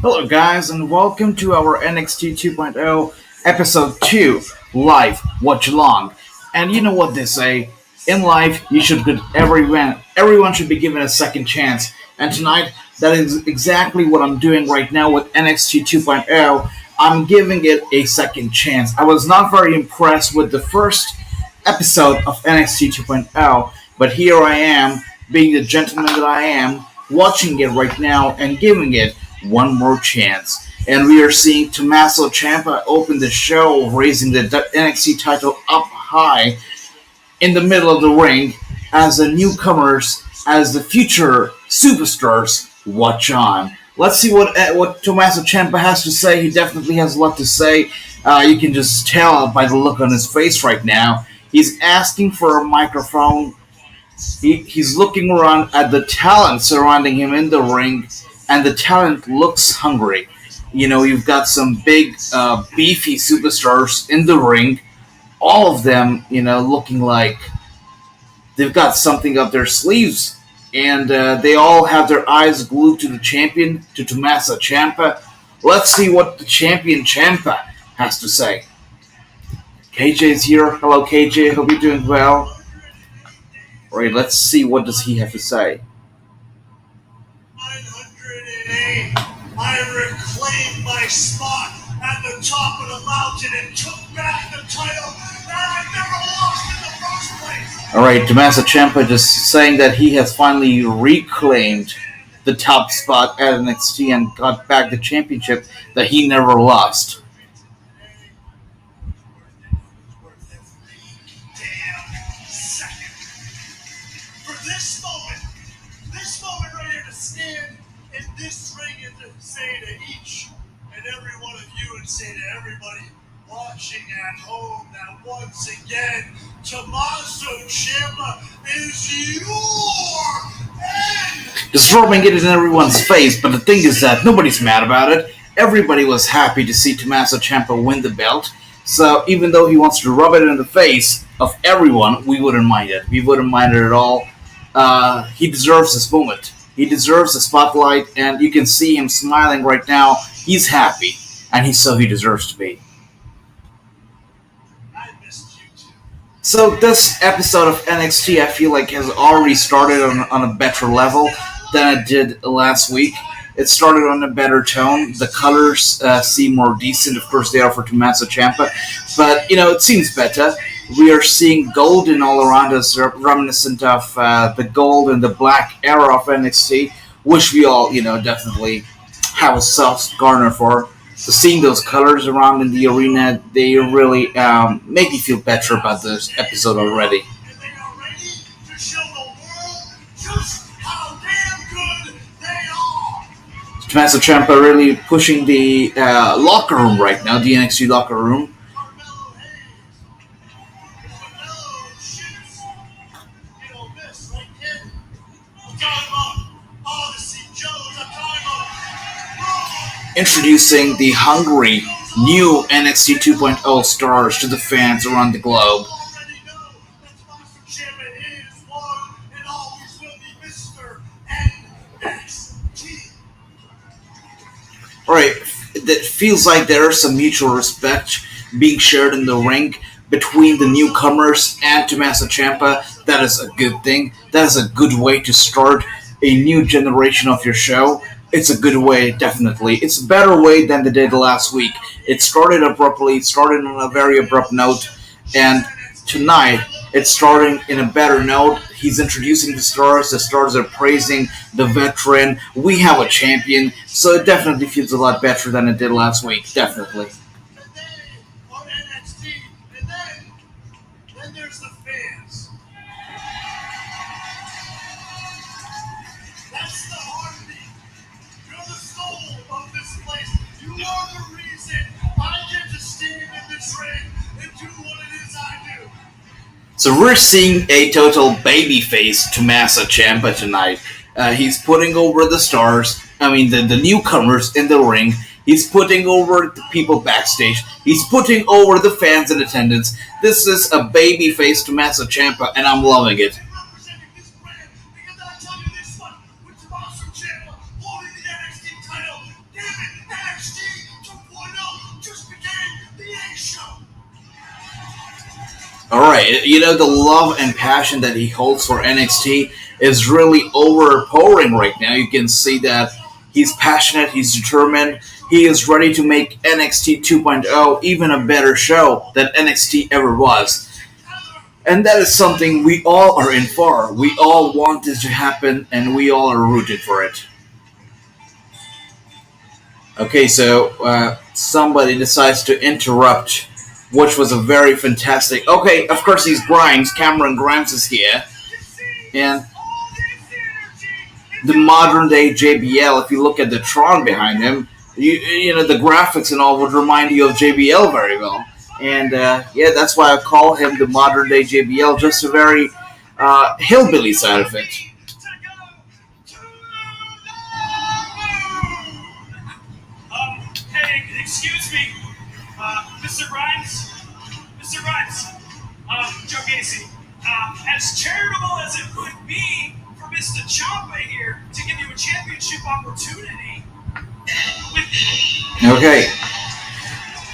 Hello, guys, and welcome to our NXT 2.0 Episode 2 Live Watch Along. And you know what they say, in life, you should give everyone should be given a second chance. And tonight, that is exactly what I'm doing right now with NXT 2.0. I'm giving it a second chance. I was not very impressed with the first episode of NXT 2.0, but here I am, being the gentleman that I am, watching it right now and giving it one more chance. And we are seeing Tommaso Ciampa open the show, raising the NXT title up high in the middle of the ring as the newcomers, as the future superstars watch on. Let's see what Tommaso Ciampa has to say. He definitely has a lot to say. You can just tell by the look on his face right now. He's asking for a microphone. He's looking around at the talent surrounding him in the ring, and the talent looks hungry. You know, you've got some big, beefy superstars in the ring, all of them, looking like they've got something up their sleeves, and they all have their eyes glued to the champion, to Tommaso Ciampa. Let's see what the champion Ciampa has to say. KJ's here. Hello, KJ. Hope you're doing well. All right, let's see what does he have to say. 908. I reclaimed my spot at the top of the mountain and took back the title that I never lost in the first place. All right, Tommaso Ciampa just saying that he has finally reclaimed the top spot at NXT and got back the championship that he never lost. This moment right here to stand in this ring and to say to each and every one of you and say to everybody watching at home that once again, Tommaso Ciampa is your end. Just rubbing it in everyone's face, but the thing is that nobody's mad about it. Everybody was happy to see Tommaso Ciampa win the belt. So even though he wants to rub it in the face of everyone, we wouldn't mind it. We wouldn't mind it at all. He deserves this moment. He deserves the spotlight, and you can see him smiling right now. He's happy, and he deserves to be. I missed you too. So this episode of NXT, I feel like, has already started on a better level than it did last week. It started on a better tone. The colors seem more decent. Of course, they are for Tommaso Ciampa, but it seems better. We are seeing golden all around us, reminiscent of the gold and the black era of NXT, which we all, definitely have a soft garner for. So seeing those colors around in the arena, they really make me feel better about this episode already. And they are ready to show the world just how damn good they are. Tommaso Ciampa really pushing the locker room right now, the NXT locker room. Carmelo Hayes. Carmelo shoots. You don't miss, right, kid? I'm talking about Odyssey Jones. I'm talking about Introducing the hungry new NXT 2.0 stars to the fans around the globe. already know that Tommaso Ciampa is one and always will be Mr. NXT. Alright, it feels like there is some mutual respect being shared in the ring between the newcomers and Tommaso Ciampa. That is a good thing. That is a good way to start a new generation of your show. It's a good way, definitely. It's a better way than they did last week. It started abruptly, it started on a very abrupt note, and tonight it's starting in a better note. He's introducing the stars are praising the veteran. We have a champion, so it definitely feels a lot better than it did last week, definitely. And then on NXT, and then there's the fans. That's the heartbeat. You're the soul of this place. You are the reason I get to stand in this ring and do what it is I do. So we're seeing a total babyface Tommaso Ciampa tonight. He's putting over the stars, the newcomers in the ring. He's putting over the people backstage. He's putting over the fans in attendance. This is a babyface Tommaso Ciampa, and I'm loving it. Representing this brand, because I tell you this one, with Tommaso Ciampa holding the NXT title. Alright, the love and passion that he holds for NXT is really overpowering right now. You can see that he's passionate, he's determined, he is ready to make NXT 2.0 even a better show than NXT ever was. And that is something we all are in for. We all want this to happen, and we all are rooted for it. Okay, so somebody decides to interrupt, which was a very fantastic. Okay, of course he's Grimes. Cameron Grimes is here, and the modern day JBL. If you look at the Tron behind him, the graphics and all would remind you of JBL very well. And that's why I call him the modern day JBL. Just a very hillbilly side of it. Hey, excuse me, Mr. Grimes? Mr. Grimes, Joe Gacy, as charitable as it would be for Mr. Ciampa here to give you a championship opportunity. Okay.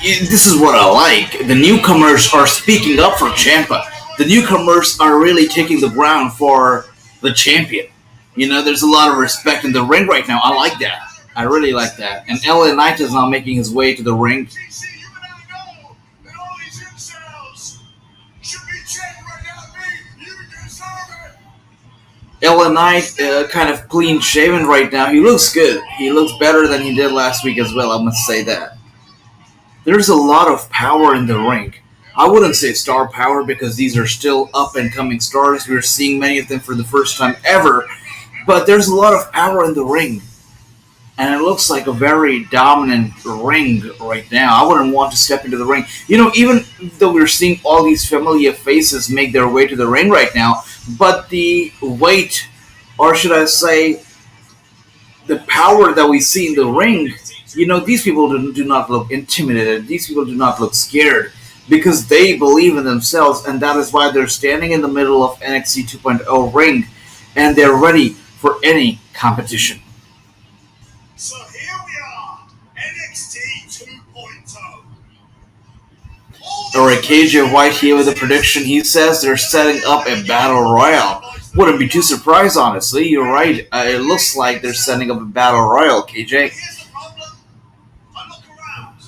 This is what I like. The newcomers are speaking up for Ciampa. The newcomers are really taking the ground for the champion. There's a lot of respect in the ring right now. I like that. I really like that. And LA Knight is now making his way to the ring. LA Knight, kind of clean shaven right now. He looks good. He looks better than he did last week as well, I must say that. There's a lot of power in the ring. I wouldn't say star power because these are still up-and-coming stars. We're seeing many of them for the first time ever. But there's a lot of power in the ring. And it looks like a very dominant ring right now. I wouldn't want to step into the ring. Even though we're seeing all these familiar faces make their way to the ring right now, but the weight, or should I say, the power that we see in the ring, these people do not look intimidated. These people do not look scared because they believe in themselves, and that is why they're standing in the middle of NXT 2.0 ring, and they're ready for any competition. So here we are, NXT 2.0. Alright, KJ White here with a prediction. He says they're setting up a battle royale. Wouldn't be too surprised, honestly. You're right. It looks like they're setting up a battle royale, KJ. Here's the problem. I look around,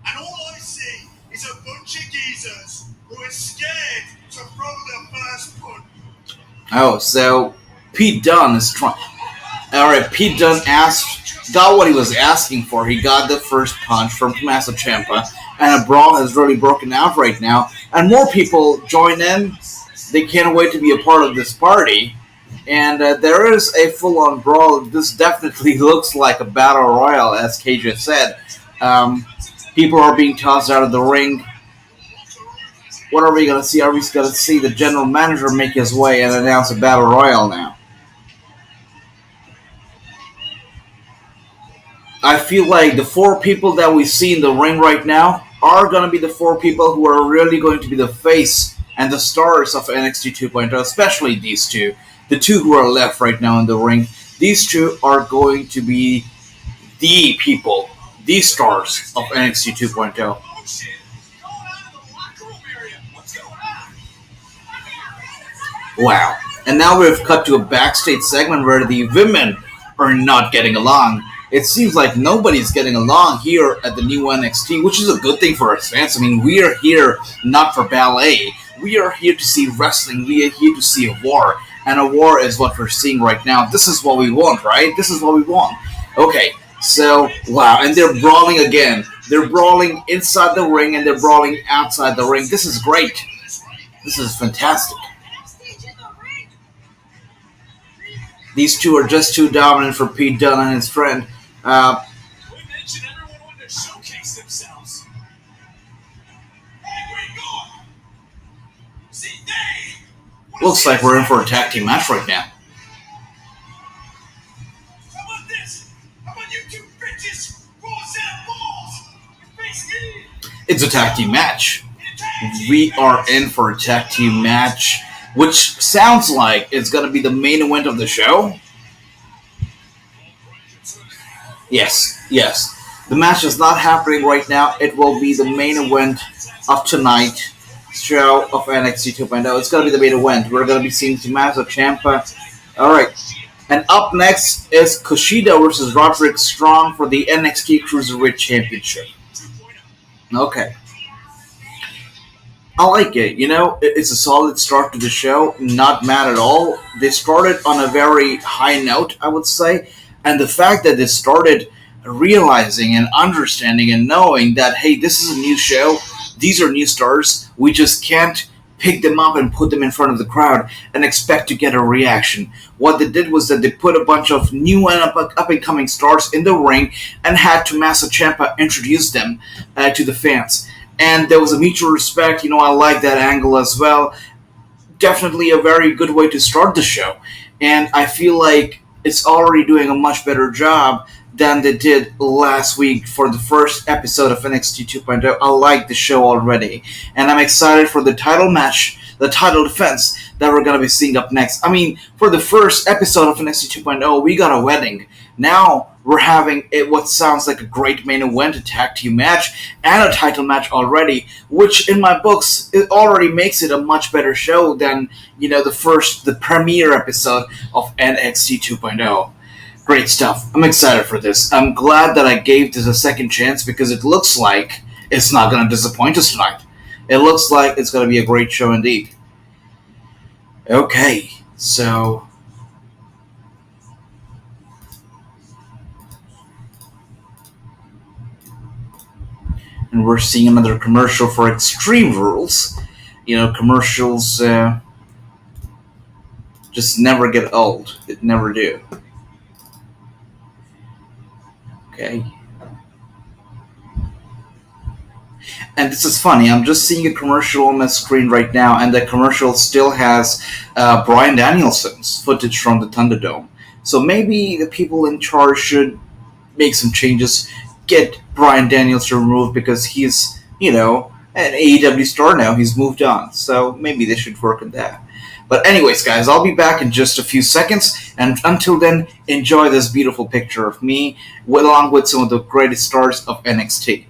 and all I see is a bunch of geezers who are scared to throw their first punch. Oh, so Pete Dunne is trying. Alright, Pete Dunne got what he was asking for. He got the first punch from Tommaso Ciampa, and a brawl has really broken out right now. And more people join in. They can't wait to be a part of this party. And there is a full-on brawl. This definitely looks like a battle royal, as KJ said. People are being tossed out of the ring. What are we going to see? Are we going to see the general manager make his way and announce a battle royal now? I feel like the four people that we see in the ring right now are going to be the four people who are really going to be the face and the stars of NXT 2.0, especially these two. The two who are left right now in the ring. These two are going to be the people, the stars of NXT 2.0. Wow. And now we've cut to a backstage segment where the women are not getting along. It seems like nobody's getting along here at the new NXT, which is a good thing for us fans. I mean, we are here not for ballet. We are here to see wrestling. We are here to see a war. And a war is what we're seeing right now. This is what we want, right? This is what we want. Okay, so, wow. And they're brawling again. They're brawling inside the ring and they're brawling outside the ring. This is great. This is fantastic. These two are just too dominant for Pete Dunne and his friend. We mentioned everyone wanted to showcase themselves. Looks like we're in for a tag team match right now. How about this? How about you two bitches cross out balls? You face me. It's a tag team match. We are in for a tag team match, which sounds like it's going to be the main event of the show. Yes. The match is not happening right now. It will be the main event of tonight. show of NXT 2.0. It's going to be the main event. We're going to be seeing Tommaso Ciampa. All right. And up next is Kushida versus Roderick Strong for the NXT Cruiserweight Championship. Okay. I like it. It's a solid start to the show. Not mad at all. They started on a very high note, I would say. And the fact that they started realizing and understanding and knowing that, hey, this is a new show. These are new stars. We just can't pick them up and put them in front of the crowd and expect to get a reaction. What they did was that they put a bunch of new and up and coming stars in the ring and had Tommaso Ciampa introduce them to the fans. And there was a mutual respect. I like that angle as well. Definitely a very good way to start the show. And I feel like it's already doing a much better job than they did last week for the first episode of NXT 2.0. I like the show already. And I'm excited for the title match, the title defense that we're going to be seeing up next. I mean, for the first episode of NXT 2.0, we got a wedding. Now we're having what sounds like a great main event, a tag team match, and a title match already, which in my books, it already makes it a much better show than, the premiere episode of NXT 2.0. Great stuff. I'm excited for this. I'm glad that I gave this a second chance because it looks like it's not going to disappoint us tonight. It looks like it's going to be a great show indeed. Okay, so and we're seeing another commercial for Extreme Rules. Commercials just never get old. It never do. Okay. And this is funny. I'm just seeing a commercial on my screen right now, and the commercial still has Bryan Danielson's footage from the Thunderdome. So maybe the people in charge should make some changes, get Bryan Danielson removed because he's, an AEW star now. He's moved on. So maybe they should work on that. But anyways, guys, I'll be back in just a few seconds. And until then, enjoy this beautiful picture of me along with some of the greatest stars of NXT.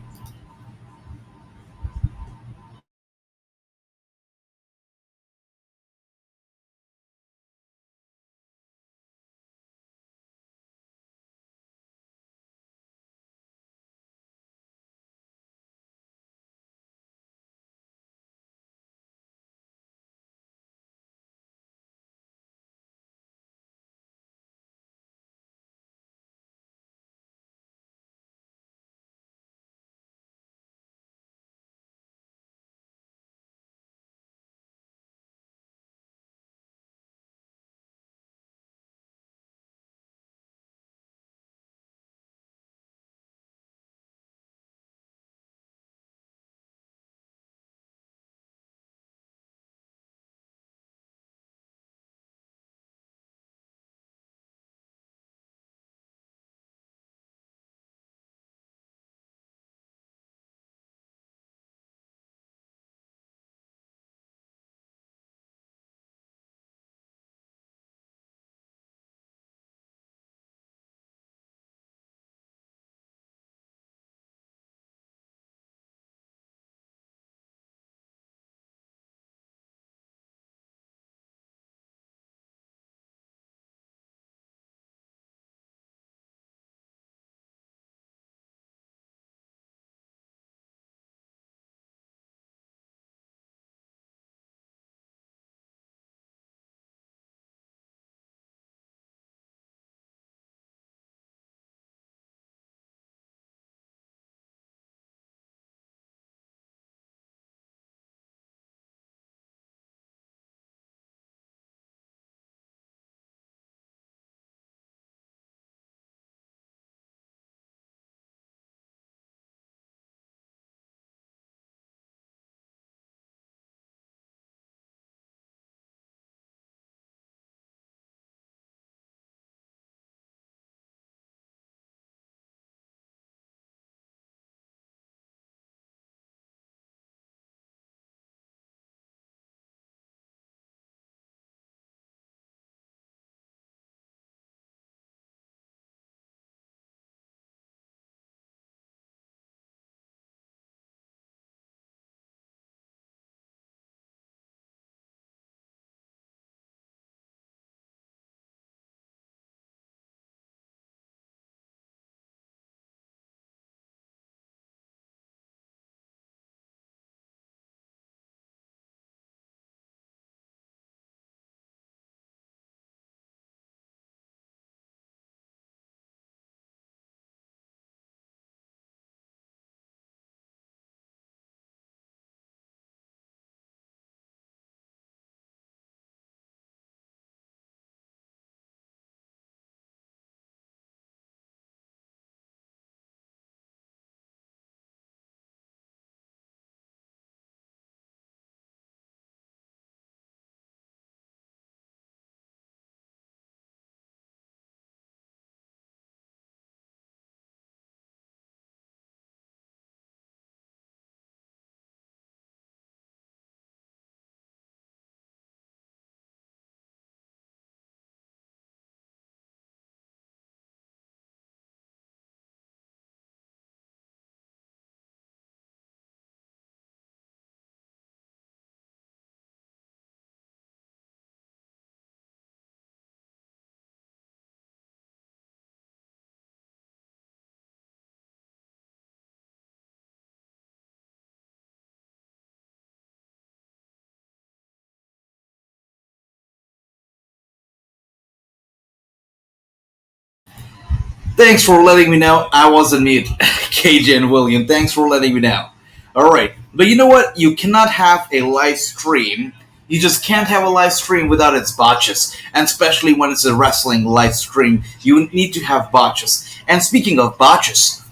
Thanks for letting me know I wasn't mute, KJ and William. Thanks for letting me know. Alright, but you know what? You cannot have a live stream. You just can't have a live stream without its botches. And especially when it's a wrestling live stream, you need to have botches. And speaking of botches,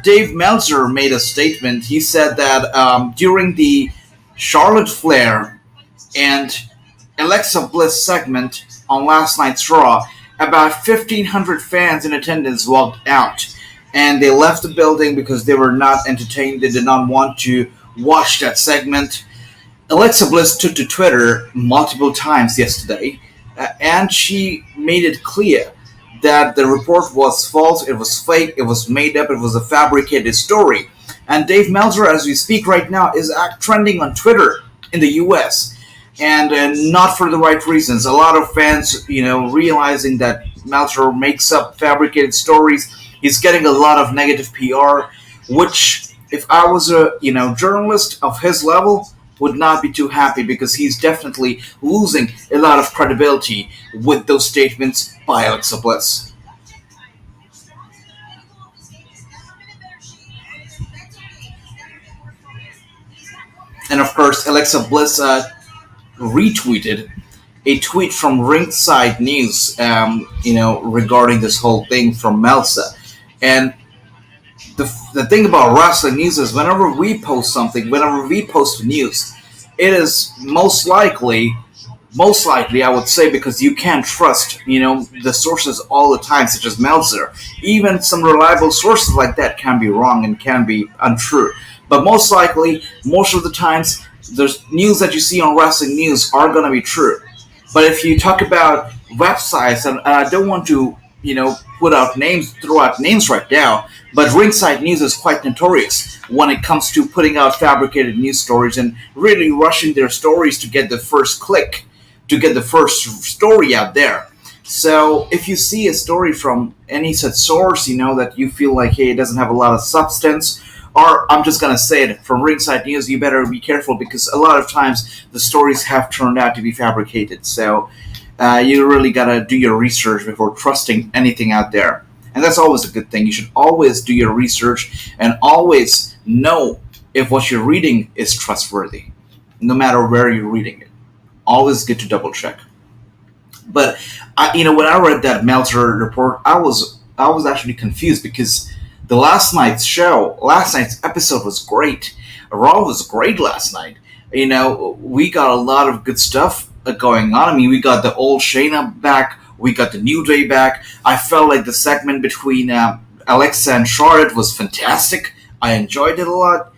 Dave Meltzer made a statement. He said that during the Charlotte Flair and Alexa Bliss segment on last night's Raw, about 1,500 fans in attendance walked out. And they left the building because they were not entertained. They did not want to watch that segment. Alexa Bliss took to Twitter multiple times yesterday, and she made it clear that the report was false, it was fake, it was made up, it was a fabricated story. And Dave Meltzer, as we speak right now, is trending on Twitter in the US. And not for the right reasons. A lot of fans, realizing that Meltzer makes up fabricated stories, he's getting a lot of negative PR, which, if I was a journalist of his level, would not be too happy because he's definitely losing a lot of credibility with those statements by Alexa Bliss. And of course, Alexa Bliss retweeted a tweet from Ringside News, regarding this whole thing from Meltzer. And the thing about Wrestling News is whenever we post something, whenever we post news, it is most likely, I would say, because you can't trust, the sources all the time, such as Meltzer. Even some reliable sources like that can be wrong and can be untrue. But most likely, most of the times, the news that you see on Wrestling News are going to be true. But if you talk about websites, and I don't want to, throw out names right now, but Ringside News is quite notorious when it comes to putting out fabricated news stories and really rushing their stories to get the first click, to get the first story out there. So if you see a story from any such source, that you feel like, hey, it doesn't have a lot of substance, or I'm just going to say it, from Ringside News, you better be careful because a lot of times the stories have turned out to be fabricated. So you really got to do your research before trusting anything out there. And that's always a good thing. You should always do your research and always know if what you're reading is trustworthy, no matter where you're reading it. Always good to double check. But when I read that Meltzer report, I was actually confused because the last night's episode was great. Raw was great last night. We got a lot of good stuff going on. I mean, we got the old Shayna back. We got the New Day back. I felt like the segment between Alexa and Charlotte was fantastic. I enjoyed it a lot.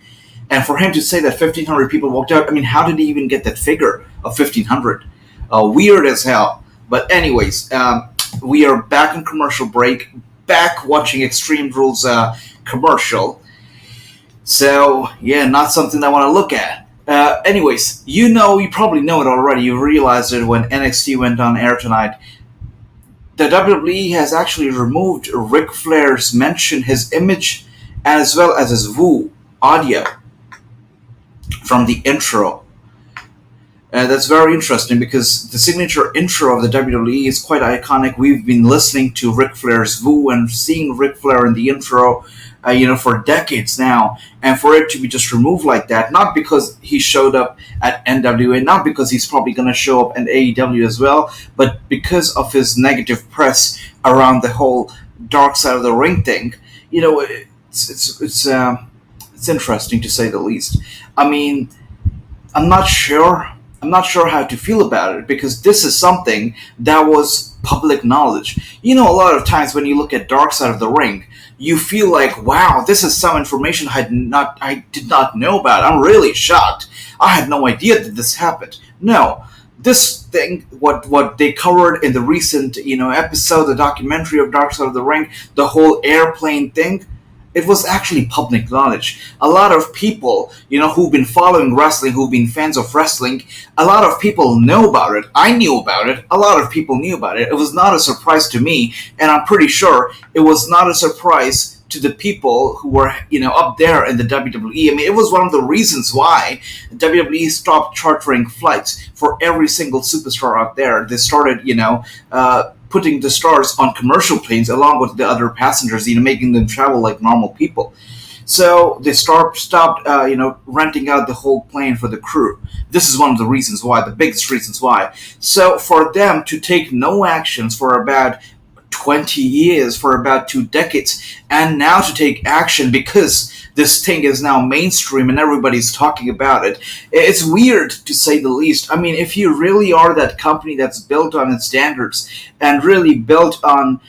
And for him to say that 1,500 people walked out, I mean, how did he even get that figure of 1,500? Weird as hell. But anyways, we are back in commercial break, back watching Extreme Rules commercial. So, yeah, not something I want to look at. Anyways, you probably know it already. You realized it when NXT went on air tonight. The WWE has actually removed Ric Flair's mention, his image, as well as his Woo audio from the intro. That's very interesting because the signature intro of the WWE is quite iconic. We've been listening to Ric Flair's Woo and seeing Ric Flair in the intro, for decades now. And for it to be just removed like that, not because he showed up at NWA, not because he's probably going to show up at AEW as well, but because of his negative press around the whole Dark Side of the Ring thing. It's interesting to say the least. I mean, I'm not sure how to feel about it because this is something that was public knowledge. A lot of times when you look at Dark Side of the Ring, you feel like, wow, this is some information I did not know about. I'm really shocked. I had no idea that this happened. No, this thing, what they covered in the recent, episode, the documentary of Dark Side of the Ring, the whole airplane thing, it was actually public knowledge. A lot of people, who've been following wrestling, who've been fans of wrestling, a lot of people know about it. I knew about it. A lot of people knew about it. It was not a surprise to me, and I'm pretty sure it was not a surprise to the people who were, up there in the WWE. I mean, it was one of the reasons why WWE stopped chartering flights for every single superstar out there. They started, putting the stars on commercial planes along with the other passengers, making them travel like normal people. So they stopped, renting out the whole plane for the crew. This is one of the reasons why, the biggest reasons why. So for them to take no actions for about 20 years, for about 2 decades, and now to take action because this thing is now mainstream and everybody's talking about it. It's weird, to say the least. I mean, if you really are that company that's built on its standards and really built on,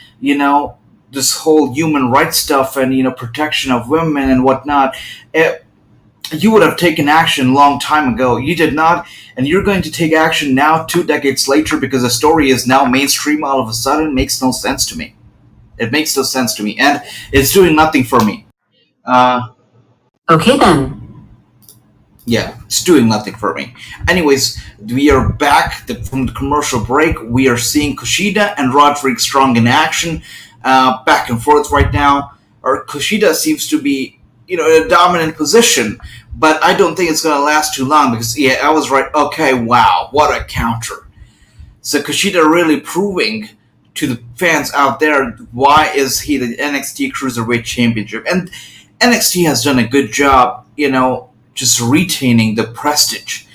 this whole human rights stuff and, protection of women and whatnot, you would have taken action long time ago. You did not, and you're going to take action now 2 decades later because the story is now mainstream all of a sudden. Makes no sense to me. It makes no sense to me, and it's doing nothing for me. Uh, Okay then. yeah, it's doing nothing for me. Anyways, we are back from the commercial break. We are seeing Kushida and Roderick Strong in action, back and forth right now. Or Kushida seems to be, in a dominant position, but I don't think it's going to last too long because, yeah, I was right. Okay, wow, what a counter. So Kushida really proving to the fans out there why is he the NXT Cruiserweight Championship. And NXT has done a good job, just retaining the prestige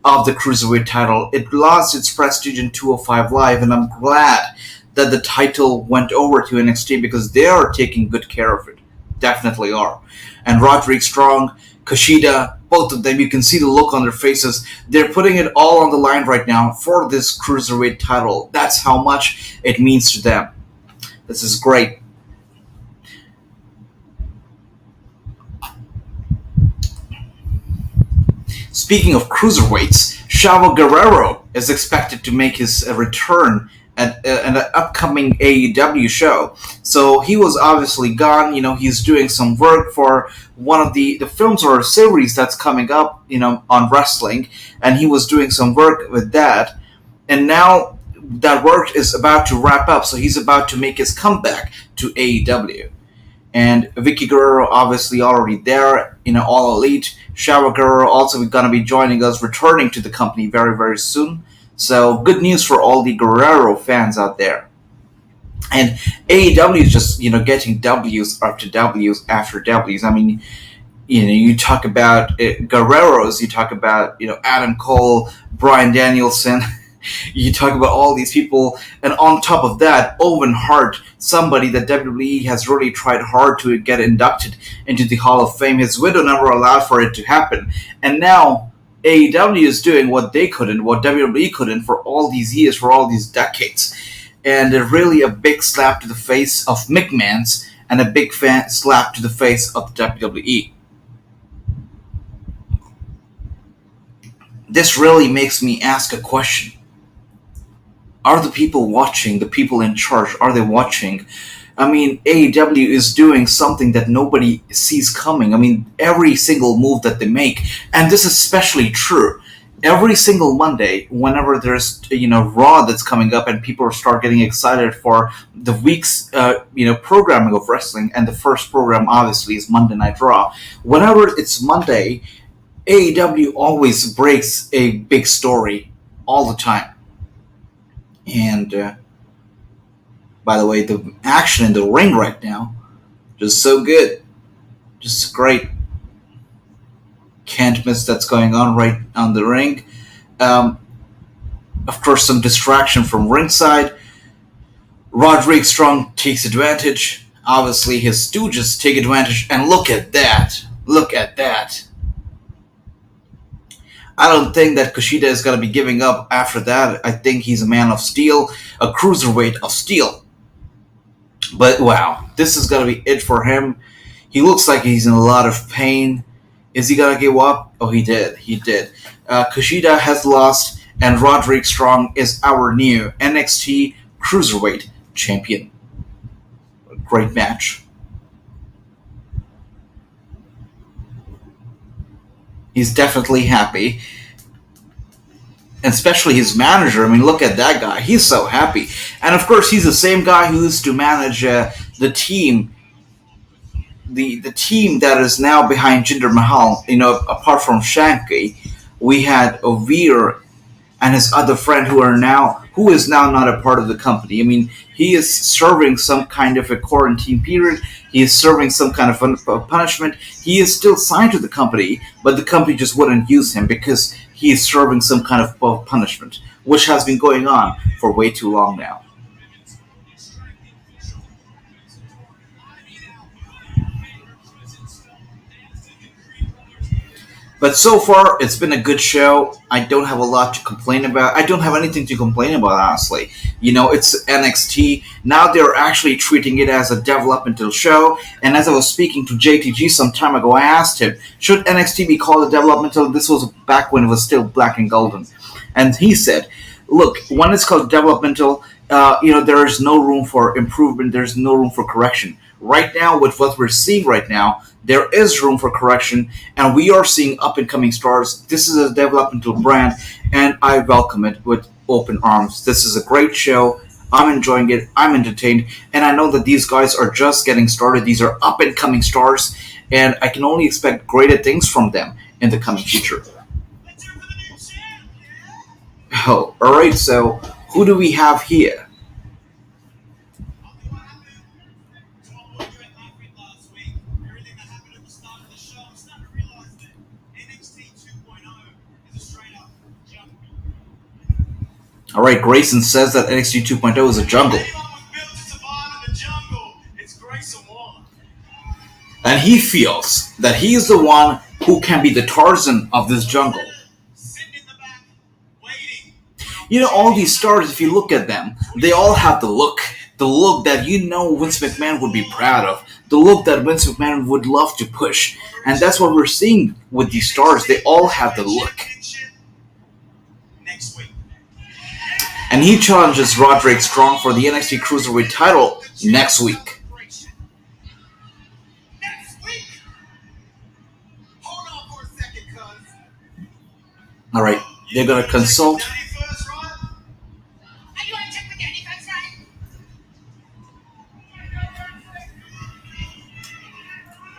of the Cruiserweight title. It lost its prestige in 205 Live, and I'm glad that the title went over to NXT because they are taking good care of it. Definitely are. And Roderick Strong, Kushida, both of them, you can see the look on their faces. They're putting it all on the line right now for this Cruiserweight title. That's how much it means to them. This is great. Speaking of cruiserweights, Chavo Guerrero is expected to make his return at an upcoming AEW show. So he was obviously gone. He's doing some work for one of the films or series that's coming up, on wrestling, and he was doing some work with that. And now that work is about to wrap up, so he's about to make his comeback to AEW. And Vicky Guerrero obviously already there, All Elite. Chavo Guerrero also going to be joining us, returning to the company very, very soon. So good news for all the Guerrero fans out there. And AEW is just, getting W's after W's after W's. I mean, you talk about Guerreros, you talk about, Adam Cole, Bryan Danielson. You talk about all these people, and on top of that, Owen Hart, somebody that WWE has really tried hard to get inducted into the Hall of Fame. His widow never allowed for it to happen. And now AEW is doing what they couldn't, what WWE couldn't for all these years, for all these decades. And really a big slap to the face of McMahon's and a big slap to the face of the WWE. This really makes me ask a question. Are the people watching, the people in charge, are they watching? I mean, AEW is doing something that nobody sees coming. I mean, every single move that they make, and this is especially true, every single Monday, whenever there's, Raw that's coming up and people start getting excited for the week's, programming of wrestling, and the first program, obviously, is Monday Night Raw. Whenever it's Monday, AEW always breaks a big story all the time. And, by the way, the action in the ring right now, just so good. Just great. Can't miss that's going on right on the ring. Of course, some distraction from ringside. Roderick Strong takes advantage. Obviously, his stooges take advantage. And look at that. Look at that. I don't think that Kushida is going to be giving up after that. I think he's a man of steel, a cruiserweight of steel. But wow, this is going to be it for him. He looks like he's in a lot of pain. Is he going to give up? Oh, he did. He did. Kushida has lost, and Roderick Strong is our new NXT Cruiserweight Champion. Great match. He's definitely happy. And especially his manager. I mean, look at that guy. He's so happy. And of course, he's the same guy who used to manage the team. The team that is now behind Jinder Mahal. Apart from Shanky, we had Ovir and his other friend who who is now not a part of the company. I mean, he is serving some kind of a quarantine period. He is serving some kind of punishment. He is still signed to the company, but the company just wouldn't use him because he is serving some kind of punishment, which has been going on for way too long now. But so far, it's been a good show. I don't have a lot to complain about. I don't have anything to complain about, honestly. You know, it's NXT. Now they're actually treating it as a developmental show. And as I was speaking to JTG some time ago, I asked him, should NXT be called a developmental? This was back when it was still black and golden. And he said, look, when it's called developmental, there is no room for improvement. There's no room for correction. Right now, with what we're seeing right now, there is room for correction, and we are seeing up-and-coming stars. This is a developmental brand, and I welcome it with open arms. This is a great show. I'm enjoying it. I'm entertained, and I know that these guys are just getting started. These are up-and-coming stars, and I can only expect greater things from them in the coming future. Oh, all right, so who do we have here? All right, Grayson says that NXT 2.0 is a jungle. And he feels that he is the one who can be the Tarzan of this jungle. You know, all these stars, if you look at them, they all have the look. The look that Vince McMahon would be proud of. The look that Vince McMahon would love to push. And that's what we're seeing with these stars. They all have the look. And he challenges Roderick Strong for the NXT Cruiserweight title next week. All right, they're going to consult.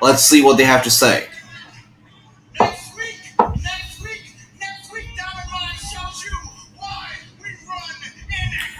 Let's see what they have to say.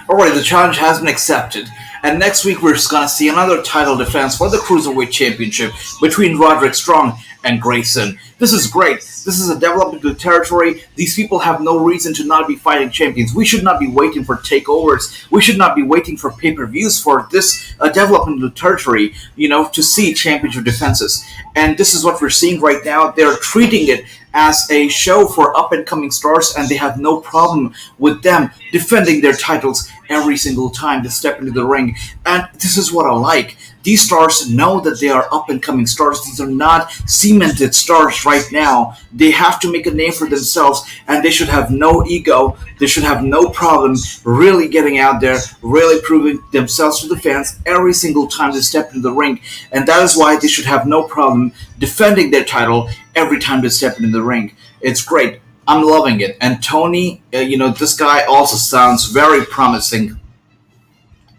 Alright, the challenge has been accepted, and next week we're going to see another title defense for the Cruiserweight Championship between Roderick Strong and Grayson. This is great. This is a developmental territory. These people have no reason to not be fighting champions. We should not be waiting for takeovers. We should not be waiting for pay-per-views for this developmental territory, to see championship defenses. And this is what we're seeing right now. They're treating it as a show for up-and-coming stars, and they have no problem with them defending their titles every single time they step into the ring. And this is what I like. These stars know that they are up-and-coming stars. These are not cemented stars right now. They have to make a name for themselves, and they should have no ego. They should have no problem really getting out there, really proving themselves to the fans every single time they step into the ring. And that is why they should have no problem defending their title every time they step into the ring. It's great. I'm loving it. And Tony, this guy also sounds very promising.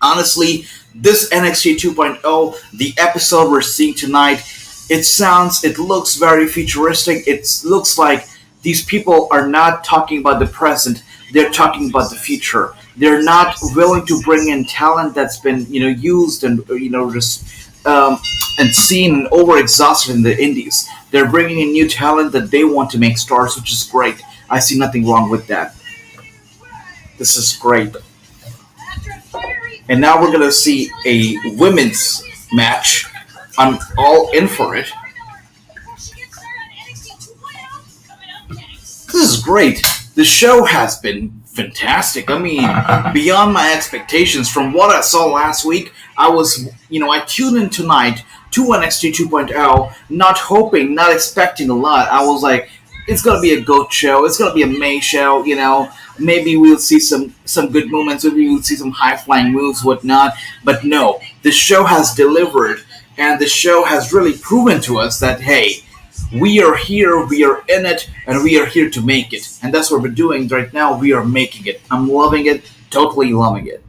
Honestly, this NXT 2.0, the episode we're seeing tonight, it looks very futuristic. It looks like these people are not talking about the present, they're talking about the future. They're not willing to bring in talent that's been, used and, and seen and over-exhausted in the indies. They're bringing in new talent that they want to make stars, which is great. I see nothing wrong with that. This is great. And now we're going to see a women's match. I'm all in for it. This is great. The show has been fantastic. I mean, beyond my expectations. From what I saw last week, I tuned in tonight to NXT 2.0, not hoping, not expecting a lot. I was like, it's going to be a GOAT show. It's going to be a May show, Maybe we'll see some good moments. Maybe we'll see some high-flying moves, whatnot. But no, the show has delivered, and the show has really proven to us that, hey, we are here, we are in it, and we are here to make it. And that's what we're doing right now. We are making it. I'm loving it, totally loving it.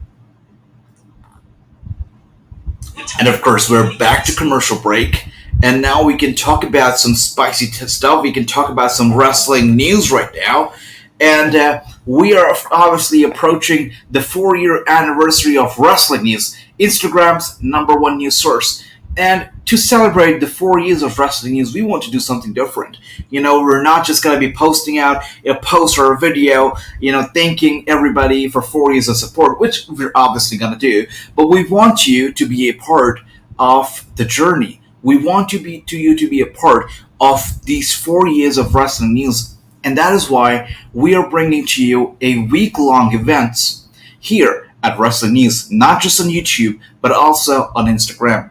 And of course, we're back to commercial break. And now we can talk about some spicy stuff. We can talk about some wrestling news right now. And we are obviously approaching the 4-year anniversary of Wrestling News, Instagram's number one news source. And to celebrate the 4 years of Wrestling News, we want to do something different. We're not just going to be posting out a post or a video, thanking everybody for 4 years of support, which we're obviously going to do. But we want you to be a part of the journey. We want you to be a part of these 4 years of Wrestling News. And that is why we are bringing to you a week-long events here at Wrestling News, not just on YouTube, but also on Instagram.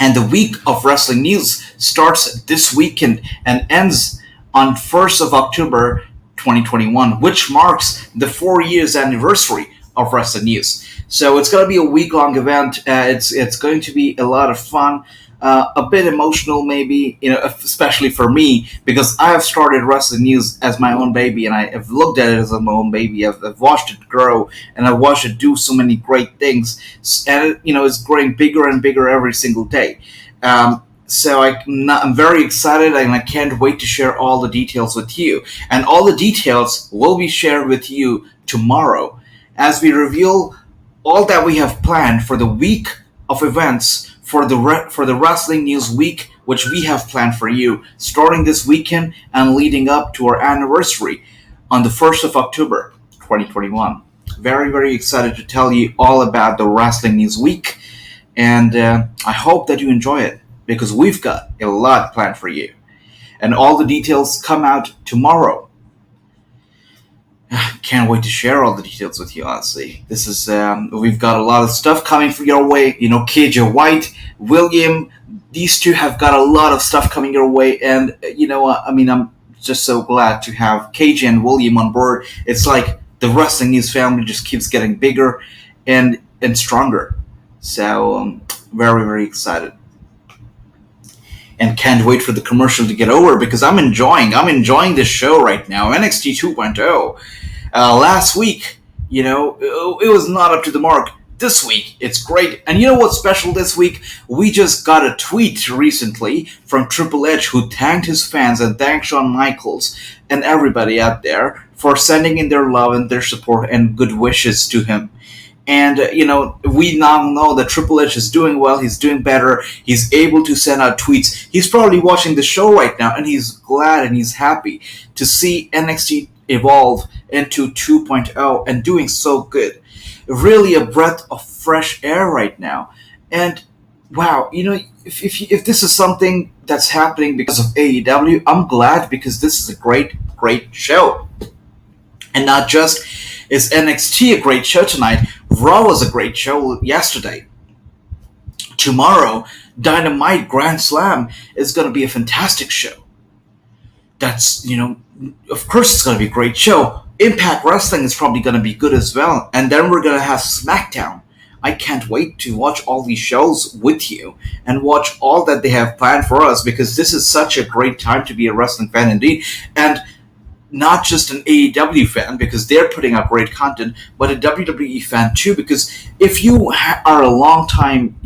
And the week of Wrestling News starts this weekend and ends on 1st of October 2021, which marks the 4 years anniversary of Wrestling News. So it's going to be a week-long event. It's going to be a lot of fun, a bit emotional maybe, especially for me, because I have started Wrestling News as my own baby, and I have looked at it as my own baby. I've watched it grow, and I've watched it do so many great things, and it's growing bigger and bigger every single day. So I'm very excited, and I can't wait to share all the details with you. And all the details will be shared with you tomorrow as we reveal all that we have planned for the week of events for the Wrestling News Week, which we have planned for you, starting this weekend and leading up to our anniversary on the 1st of October, 2021. Very, very excited to tell you all about the Wrestling News Week, and I hope that you enjoy it, because we've got a lot planned for you. And all the details come out tomorrow. Can't wait to share all the details with you, honestly. This is, we've got a lot of stuff coming for your way. KJ White, William, these two have got a lot of stuff coming your way. And, I'm just so glad to have KJ and William on board. It's like the Wrestling News family just keeps getting bigger and stronger. So, very, very excited. And can't wait for the commercial to get over, because I'm enjoying this show right now. NXT 2.0. Last week, it was not up to the mark. This week, it's great. And you know what's special this week? We just got a tweet recently from Triple H, who thanked his fans and thanked Shawn Michaels and everybody out there for sending in their love and their support and good wishes to him. And, we now know that Triple H is doing well. He's doing better. He's able to send out tweets. He's probably watching the show right now, and he's glad and he's happy to see NXT evolve into 2.0 and doing so good. Really a breath of fresh air right now. And, wow, if this is something that's happening because of AEW, I'm glad, because this is a great, great show. And not just is NXT a great show tonight, Raw was a great show yesterday. Tomorrow, Dynamite Grand Slam is going to be a fantastic show. That's, of course it's going to be a great show. Impact Wrestling is probably going to be good as well. And then we're going to have SmackDown. I can't wait to watch all these shows with you and watch all that they have planned for us, because this is such a great time to be a wrestling fan indeed. And not just an AEW fan, because they're putting out great content, but a WWE fan too, because if you are a long time,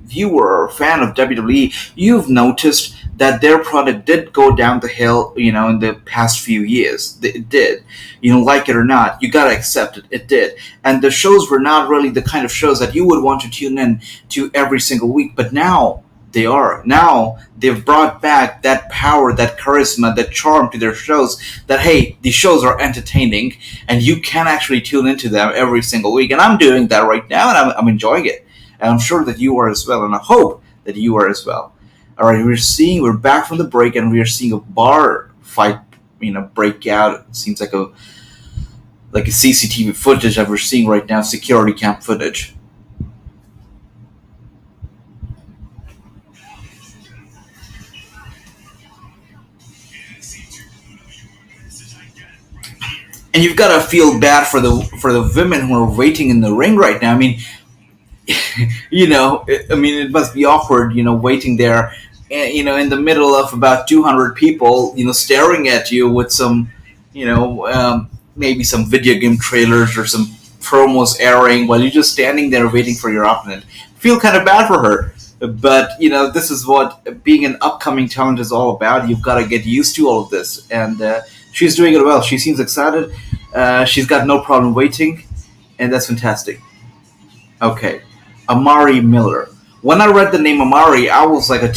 viewer or fan of WWE, you've noticed that their product did go down the hill, in the past few years. It did. Like it or not, you gotta accept it. It did. And the shows were not really the kind of shows that you would want to tune in to every single week, but now they are. Now they've brought back that power, that charisma, that charm to their shows, that, hey, these shows are entertaining and you can actually tune into them every single week. And I'm doing that right now, and I'm enjoying it. And I'm sure that you are as well, and I hope that you are as well. All right, we're back from the break, and we are seeing a bar fight, break out. It seems like a CCTV footage that we're seeing right now, security cam footage. And you've got to feel bad for the women who are waiting in the ring right now. I mean, it must be awkward, waiting there, in the middle of about 200 people, staring at you with some, maybe some video game trailers or some promos airing while you're just standing there waiting for your opponent. Feel kind of bad for her. But, this is what being an upcoming talent is all about. You've got to get used to all of this. And she's doing it well. She seems excited. She's got no problem waiting, and that's fantastic. Okay, Amari Miller. When I read the name Amari, I was like a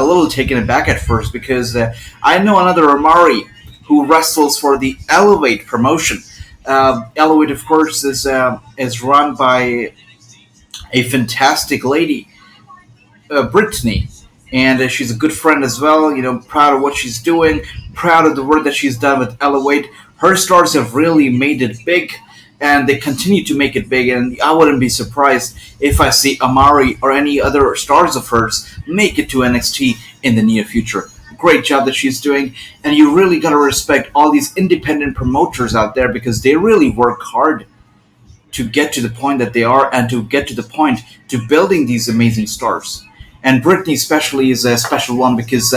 little taken aback at first because I know another Amari who wrestles for the Elevate promotion. Elevate, of course, is run by a fantastic lady, Brittany, and she's a good friend as well. You know, proud of what she's doing, proud of the work that she's done with Elevate. Her stars have really made it big, and they continue to make it big. And I wouldn't be surprised if I see Amari or any other stars of hers make it to NXT in the near future. Great job that she's doing, and you really gotta respect all these independent promoters out there because they really work hard to get to the point that they are and to get to the point to building these amazing stars. And Brittany especially is a special one because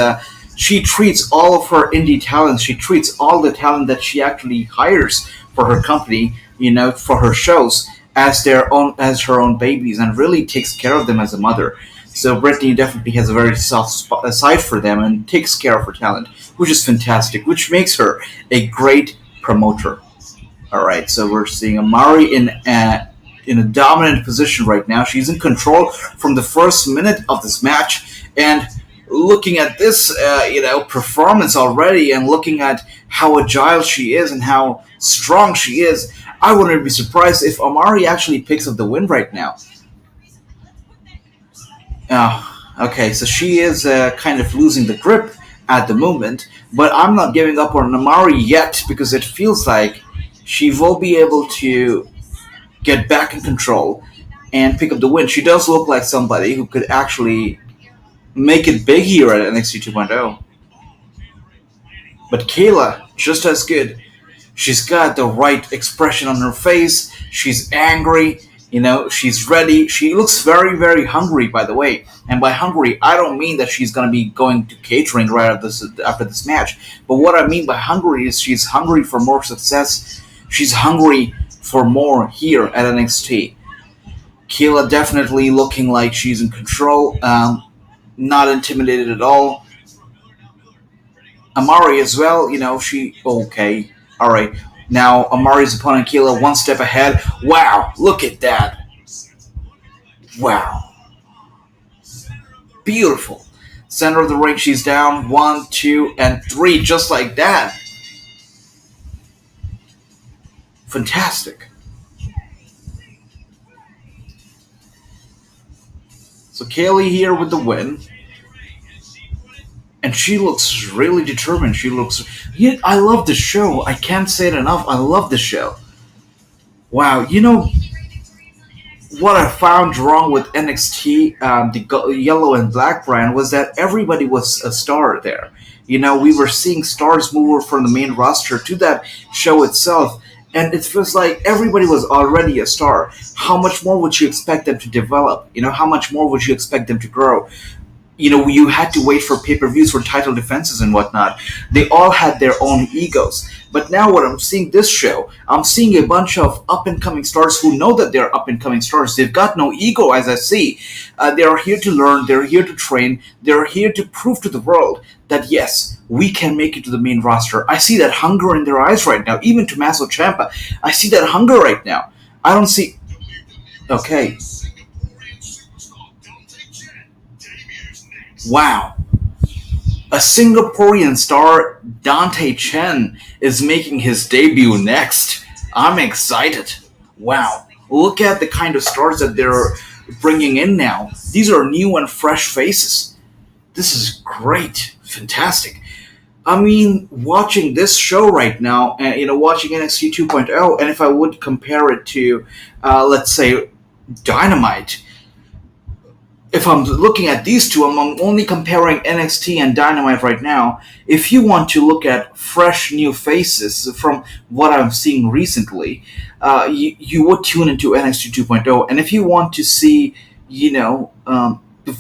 she treats all of her indie talents, she treats all the talent that she actually hires for her company, you know, for her shows as as her own babies, and really takes care of them as a mother. So Brittany definitely has a very side for them and takes care of her talent, which is fantastic, which makes her a great promoter. All right, so we're seeing Amari in a dominant position right now. She's in control from the first minute of this match, and looking at this, performance already, and looking at how agile she is and how strong she is, I wouldn't be surprised if Amari actually picks up the win right now. Okay, so she is kind of losing the grip at the moment, but I'm not giving up on Amari yet because it feels like she will be able to get back in control and pick up the win. She does look like somebody who could actually make it big here at NXT 2.0. But Kayla, just as good. She's got the right expression on her face. She's angry. You know, she's ready. She looks very, very hungry, by the way. And by hungry, I don't mean that she's going to be going to catering right after this match. But what I mean by hungry is she's hungry for more success. She's hungry for more here at NXT. Kayla definitely looking like she's in control, not intimidated at all. Amari as well, okay, all right. Now Amari's opponent Kayla one step ahead. Wow, look at that. Wow, beautiful. Center of the ring, she's down 1, 2, and 3, just like that. Fantastic. So Kaylee here with the win. And she looks really determined. I love the show. I can't say it enough. I love the show. Wow, what I found wrong with NXT, the yellow and black brand, was that everybody was a star there. We were seeing stars move over from the main roster to that show itself, and it feels like everybody was already a star. How much more would you expect them to develop? How much more would you expect them to grow? You had to wait for pay-per-views for title defenses and whatnot. They all had their own egos. But now what I'm seeing this show, I'm seeing a bunch of up-and-coming stars who know that they're up-and-coming stars. They've got no ego, as I see. They are here to learn. They're here to train. They're here to prove to the world that, yes, we can make it to the main roster. I see that hunger in their eyes right now, even Tommaso Ciampa. I see that hunger right now. I don't see... Okay. Wow. A Singaporean star, Dante Chen, is making his debut next. I'm excited. Wow. Look at the kind of stars that they're bringing in now. These are new and fresh faces. This is great. Fantastic. I mean, watching this show right now, and watching NXT 2.0, and if I would compare it to, let's say, Dynamite, if I'm looking at these two, I'm only comparing NXT and Dynamite right now. If you want to look at fresh new faces from what I'm seeing recently, you would tune into NXT 2.0. And if you want to see, the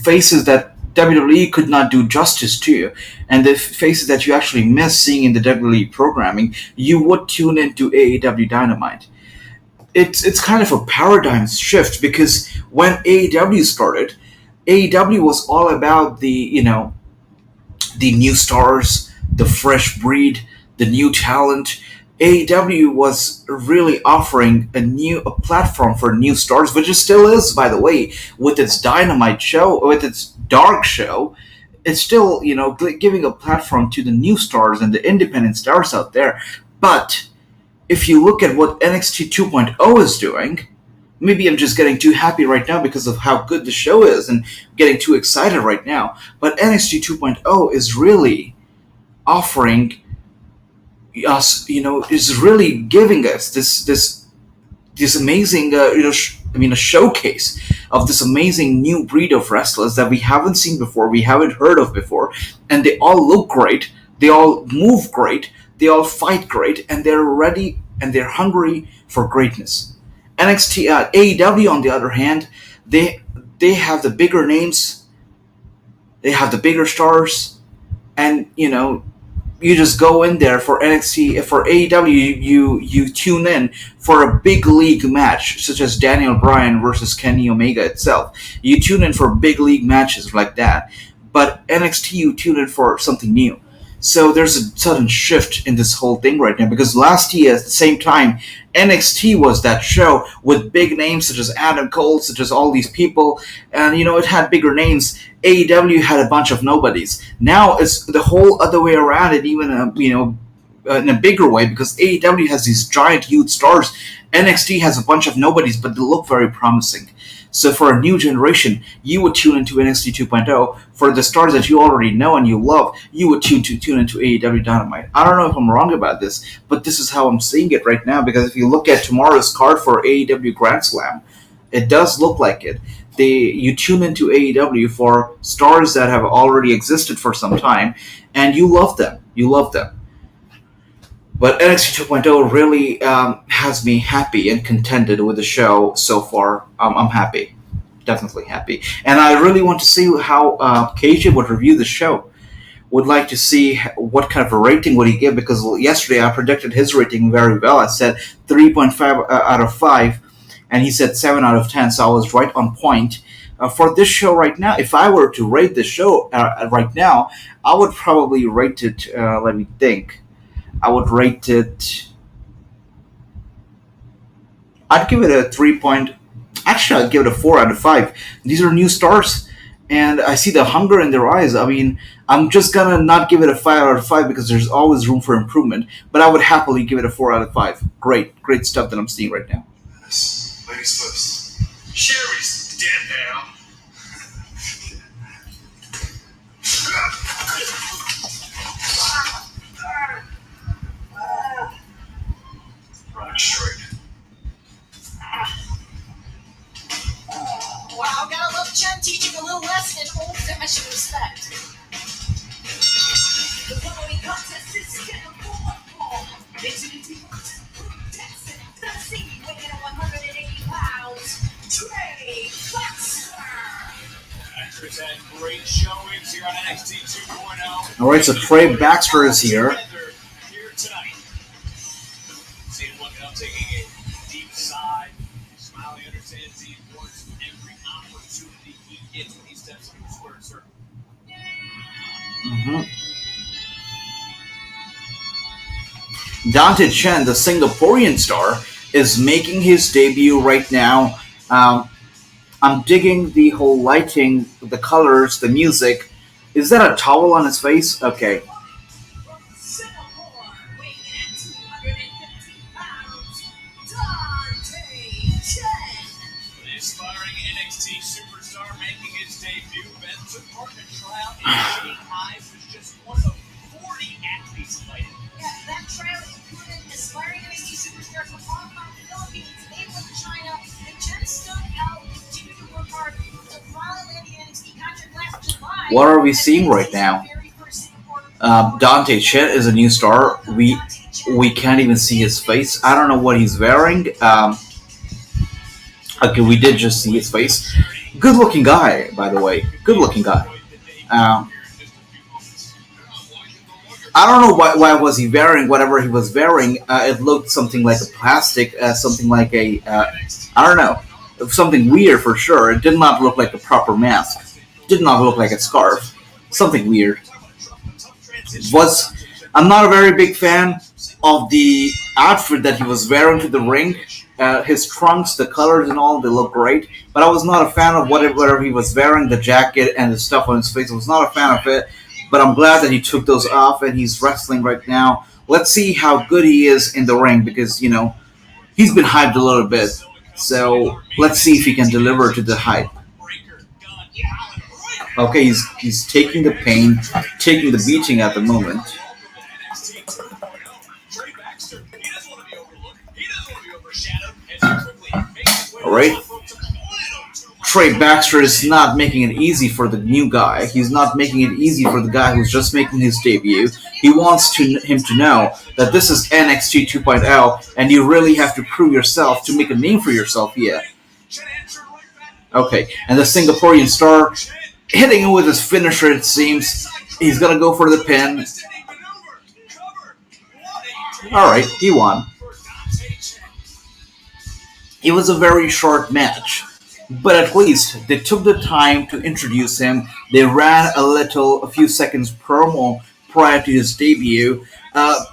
faces that WWE could not do justice to, and the faces that you actually miss seeing in the WWE programming, you would tune into AEW Dynamite. It's kind of a paradigm shift because when AEW started, AEW was all about the new stars, the fresh breed, the new talent, AEW was really offering a platform for new stars, which it still is, by the way, with its Dynamite show, with its Dark show. It's still, giving a platform to the new stars and the independent stars out there. But if you look at what NXT 2.0 is doing, maybe I'm just getting too happy right now because of how good the show is and getting too excited right now. But NXT 2.0 is really offering us, is really giving us this amazing, a showcase of this amazing new breed of wrestlers that we haven't seen before, we haven't heard of before, and they all look great, they all move great, they all fight great, and they're ready and they're hungry for greatness. NXT, AEW, on the other hand, they have the bigger names, they have the bigger stars, and you just go in there for NXT, for AEW. You tune in for a big league match, such as Daniel Bryan versus Kenny Omega itself. You tune in for big league matches like that. But NXT, you tune in for something new. So there's a sudden shift in this whole thing right now, because last year at the same time, NXT was that show with big names such as Adam Cole, such as all these people, and it had bigger names. AEW had a bunch of nobodies. Now it's the whole other way around, and even in a bigger way, because AEW has these giant, huge stars. NXT has a bunch of nobodies, but they look very promising. So for a new generation, you would tune into NXT 2.0. For the stars that you already know and you love, you would tune into AEW Dynamite. I don't know if I'm wrong about this, but this is how I'm seeing it right now, because if you look at tomorrow's card for AEW Grand Slam, it does look like it. You tune into AEW for stars that have already existed for some time, and you love them. You love them. But NXT 2.0 really has me happy and contented with the show so far. I'm happy. Definitely happy. And I really want to see how KJ would review the show. Would like to see what kind of a rating would he give, because yesterday I predicted his rating very well. I said 3.5 out of 5, and he said 7 out of 10, so I was right on point. For this show right now, if I were to rate the show right now, I would probably rate it, let me think. I would rate it. I'd give it a 3 point. Actually, I'd give it a 4 out of 5. These are new stars, and I see the hunger in their eyes. I mean, I'm just gonna not give it a 5 out of 5 because there's always room for improvement, but I would happily give it a 4 out of 5. Great stuff that I'm seeing right now. Ladies first. Sherry's dead now. Roderick Strong. Wow, gotta love Chen teaching a little lesson in old-fashioned respect. The following contest is scheduled for the scene, weighing at 180 pounds, Trey Baxter. Actors had great showings here on NXT 2.0. All right, so Trey Baxter is here. Here tonight. See him looking up, taking a deep sigh, smiling, understands the importance of every opportunity he gets when he steps into the square circle. Dante Chen, the Singaporean star, is making his debut right now. I'm digging the whole lighting, the colors, the music. Is that a towel on his face? Okay. Singapore, weighing at 250 pounds, Dante Chen. The aspiring NXT superstar making his debut. Ben took part in a tryout in Shanghai, was just one of 40 athletes invited. Yeah, that tryout included aspiring NXT superstars from Hong Kong, Philippines, England, China, and Chen stood out and continued to work hard to finally land the NXT contract last July. What are we seeing right now? Dante Chen is a new star. We can't even see his face. I don't know what he's wearing. Okay, we did just see his face. Good looking guy, by the way. Good looking guy. I don't know why was he wearing whatever he was wearing. It looked something like a plastic, something like a, I don't know, something weird for sure. It did not look like a proper mask. Did not look like a scarf. Something weird. I'm not a very big fan of the outfit that he was wearing to the ring. His trunks, the colors and all, they look great. But I was not a fan of whatever he was wearing, the jacket and the stuff on his face. I was not a fan of it. But I'm glad that he took those off and he's wrestling right now. Let's see how good he is in the ring because, he's been hyped a little bit. So let's see if he can deliver to the hype. Okay, he's taking the pain, taking the beating at the moment. Alright. Trey Baxter is not making it easy for the new guy. He's not making it easy for the guy who's just making his debut. He wants him to know that this is NXT 2.0 and you really have to prove yourself to make a name for yourself here. Okay, and the Singaporean star hitting him with his finisher, it seems. He's going to go for the pin. Alright, he won. It was a very short match, but at least they took the time to introduce him. They ran a few seconds promo prior to his debut.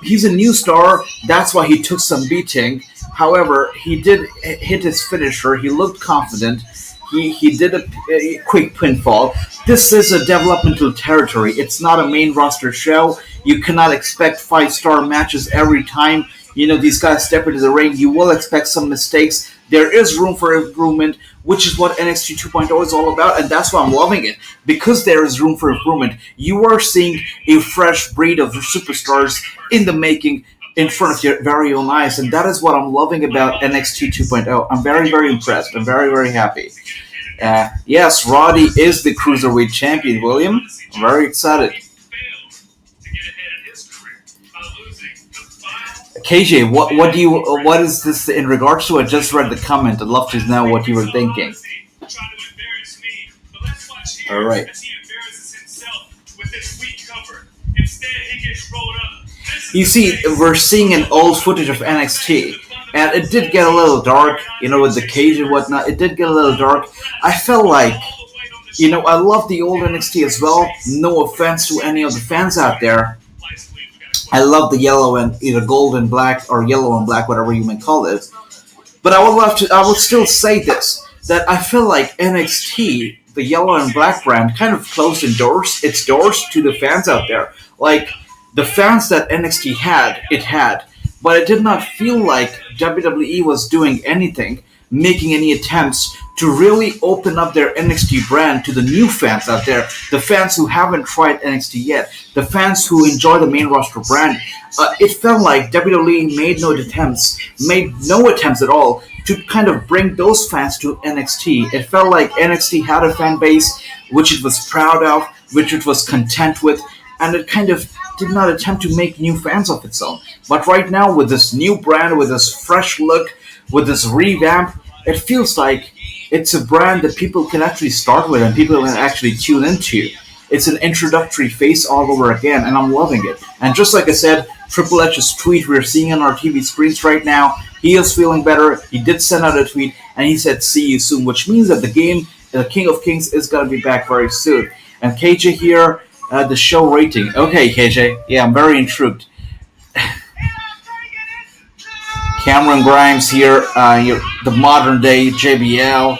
He's a new star, that's why he took some beating. However, he did hit his finisher. He looked confident. He did a quick pinfall. This is a developmental territory. It's not a main roster show. You cannot expect 5-star matches every time. These guys step into the ring. You will expect some mistakes. There is room for improvement, which is what NXT 2.0 is all about, and that's why I'm loving it. Because there is room for improvement, you are seeing a fresh breed of superstars in the making in front of your very own eyes, and that is what I'm loving about NXT 2.0. I'm very, very impressed. I'm very, very happy. Yes, Roddy is the Cruiserweight Champion, William. I'm very excited. KJ, what is this in regards to? I just read the comment. I'd love to know what you were thinking. All right. You see, we're seeing an old footage of NXT, and it did get a little dark, with the cage and whatnot. It did get a little dark. I felt like, I love the old NXT as well. No offense to any of the fans out there. I love the yellow and either gold and black or yellow and black, whatever you may call it. But I would still say this, that I feel like NXT, the yellow and black brand, kind of closed its doors to the fans out there. Like, the fans that NXT had, but it did not feel like WWE was doing anything, making any attempts to really open up their NXT brand to the new fans out there, the fans who haven't tried NXT yet, the fans who enjoy the main roster brand. It felt like WWE made no attempts at all to kind of bring those fans to NXT. It felt like NXT had a fan base which it was proud of, which it was content with, and it kind of did not attempt to make new fans of its own. But right now, with this new brand, with this fresh look, with this revamp, it feels like it's a brand that people can actually start with and people can actually tune into. It's an introductory phase all over again, and I'm loving it. And just like I said, Triple H's tweet we're seeing on our TV screens right now, he is feeling better. He did send out a tweet, and he said, "See you soon," which means that the King of Kings, is going to be back very soon. And KJ here, the show rating. Okay, KJ. Yeah, I'm very intrigued. Cameron Grimes here, the modern day JBL,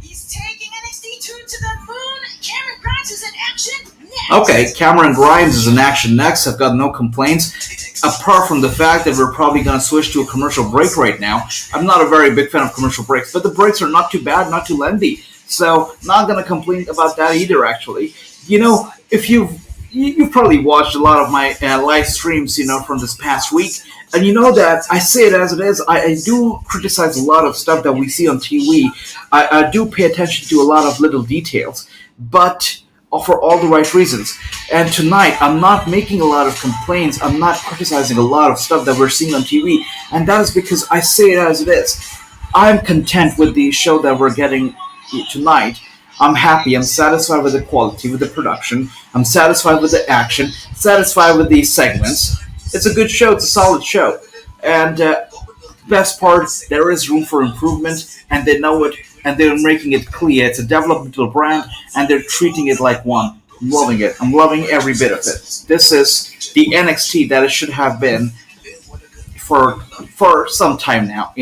He's taking NXT 2 to the moon. Cameron Grimes is in action next. Okay, Cameron Grimes is in action next. I've got no complaints, apart from the fact that we're probably going to switch to a commercial break right now. I'm not a very big fan of commercial breaks, but the breaks are not too bad, not too lengthy. So, not going to complain about that either, actually. If you've probably watched a lot of my live streams, from this past week, and you know that I say it as it is. I do criticize a lot of stuff that we see on TV. I do pay attention to a lot of little details, but for all the right reasons. And tonight, I'm not making a lot of complaints. I'm not criticizing a lot of stuff that we're seeing on TV, and that is because I say it as it is. I'm content with the show that we're getting tonight. I'm happy. I'm satisfied with the quality, with the production. I'm satisfied with the action. Satisfied with the segments. It's a good show. It's a solid show. And best part, there is room for improvement, and they know it, and they're making it clear. It's a developmental brand, and they're treating it like one. I'm loving it. I'm loving every bit of it. This is the NXT that it should have been for some time now.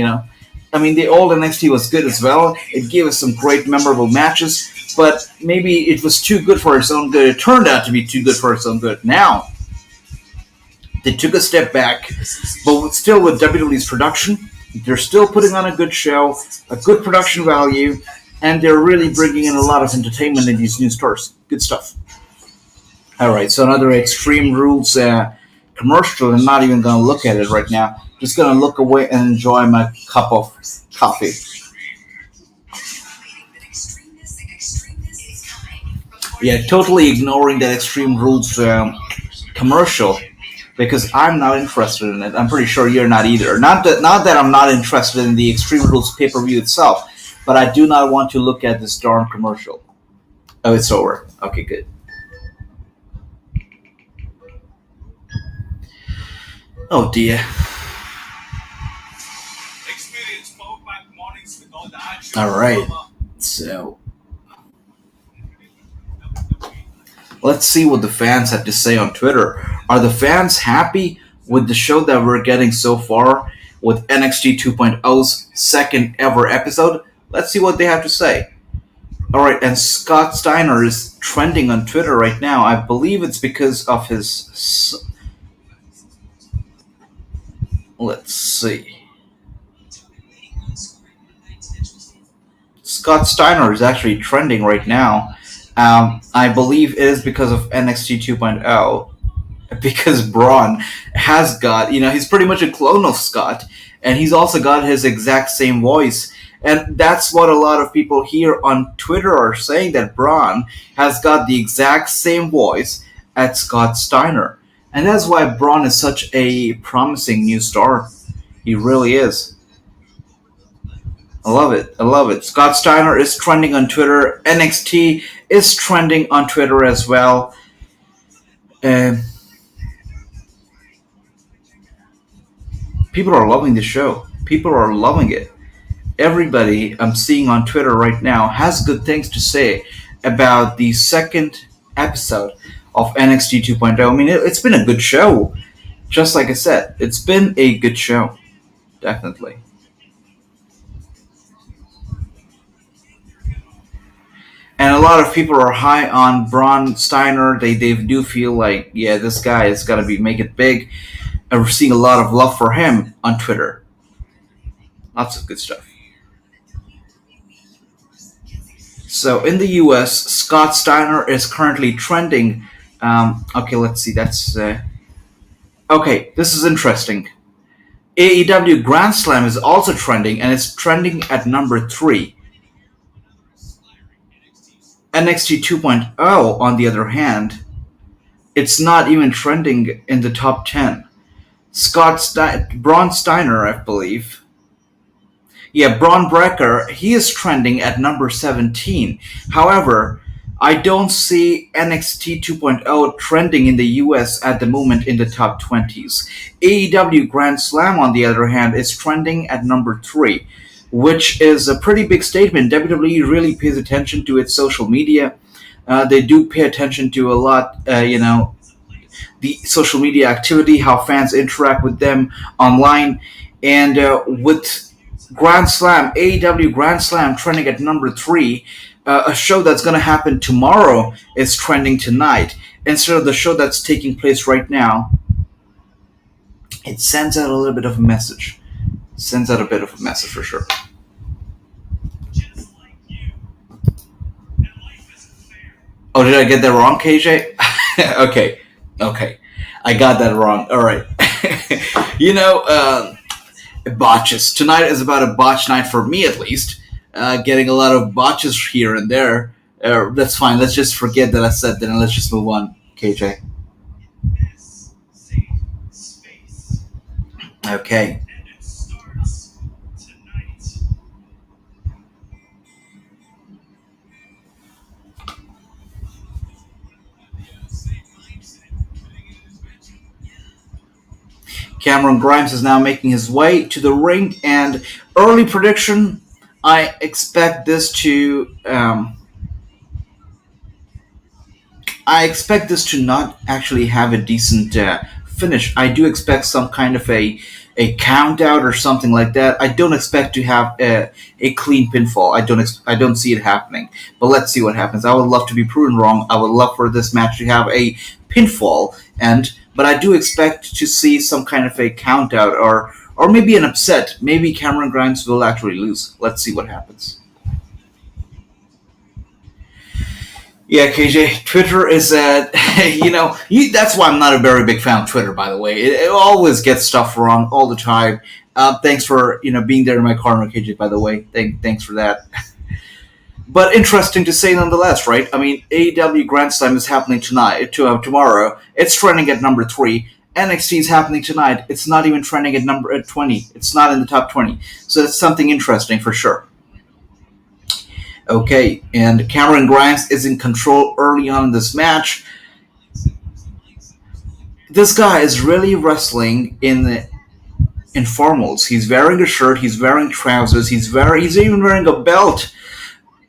I mean, the old NXT was good as well. It gave us some great, memorable matches, but maybe it was too good for its own good. It turned out to be too good for its own good. Now they took a step back, but still with WWE's production, they're still putting on a good show, a good production value, and they're really bringing in a lot of entertainment in these new stores. Good stuff. All right, so another Extreme Rules commercial. I'm not even going to look at it right now. Just going to look away and enjoy my cup of coffee. Yeah, totally ignoring that Extreme Rules commercial because I'm not interested in it. I'm pretty sure you're not either. Not that I'm not interested in the Extreme Rules pay-per-view itself, but I do not want to look at this darn commercial. Oh, it's over. Okay, good. Oh dear. All right. So let's see what the fans have to say on Twitter. Are the fans happy with the show that we're getting so far with NXT 2.0's second ever episode? Let's see what they have to say. All right, and Scott Steiner is trending on Twitter right now. I believe it's because of his. Let's see. Scott Steiner is actually trending right now. I believe it is because of NXT 2.0. Because Braun has got, he's pretty much a clone of Scott, and he's also got his exact same voice. And that's what a lot of people here on Twitter are saying, that Braun has got the exact same voice as Scott Steiner. And that's why Braun is such a promising new star. He really is. I love it. I love it. Scott Steiner is trending on Twitter. NXT is trending on Twitter as well. People are loving the show. People are loving it. Everybody I'm seeing on Twitter right now has good things to say about the second episode of NXT 2.0. I mean, it's been a good show. Just like I said, it's been a good show. Definitely. And a lot of people are high on Braun Steiner. They do feel like, yeah, this guy is going to make it big. And we're seeing a lot of love for him on Twitter. Lots of good stuff. So in the US, Scott Steiner is currently trending. Okay, let's see. That's okay. This is interesting. AEW Grand Slam is also trending, and it's trending at number 3. NXT 2.0, on the other hand, it's not even trending in the top 10. Braun Steiner, I believe. Yeah, Braun Breaker, he is trending at number 17. However, I don't see NXT 2.0 trending in the US at the moment in the top 20s. AEW Grand Slam, on the other hand, is trending at number 3, which is a pretty big statement. WWE really pays attention to its social media. They do pay attention to a lot, the social media activity, how fans interact with them online. And with Grand Slam, AEW Grand Slam trending at number 3, a show that's going to happen tomorrow is trending tonight instead of the show that's taking place right now. It sends out a little bit of a message. Sends out a bit of a message for sure. Oh, did I get that wrong, KJ? Okay. I got that wrong. All right. Botches. Tonight is about a botch night for me, at least. Getting a lot of botches here and there. That's fine. Let's just forget that I said that and let's just move on, KJ. Okay. Cameron Grimes is now making his way to the ring, and early prediction, I expect this to I expect this to not actually have a decent finish. I do expect some kind of a count out or something like that. I don't expect to have a clean pinfall. I don't see it happening. But let's see what happens. I would love to be proven wrong. I would love for this match to have a pinfall, and but I do expect to see some kind of a count out or maybe an upset. Maybe Cameron Grimes will actually lose. Let's see what happens. Yeah, KJ, Twitter is that's why I'm not a very big fan of Twitter. By the way, it always gets stuff wrong all the time. Thanks for being there in my corner, KJ. By the way, thanks for that. But interesting to say nonetheless, right? I mean, AEW Grand Slam is happening tonight, tomorrow. It's trending at number 3. NXT is happening tonight. It's not even trending at 20. It's not in the top 20. So that's something interesting for sure. Okay, and Cameron Grimes is in control early on in this match. This guy is really wrestling in formals. He's wearing a shirt. He's wearing trousers. He's even wearing a belt.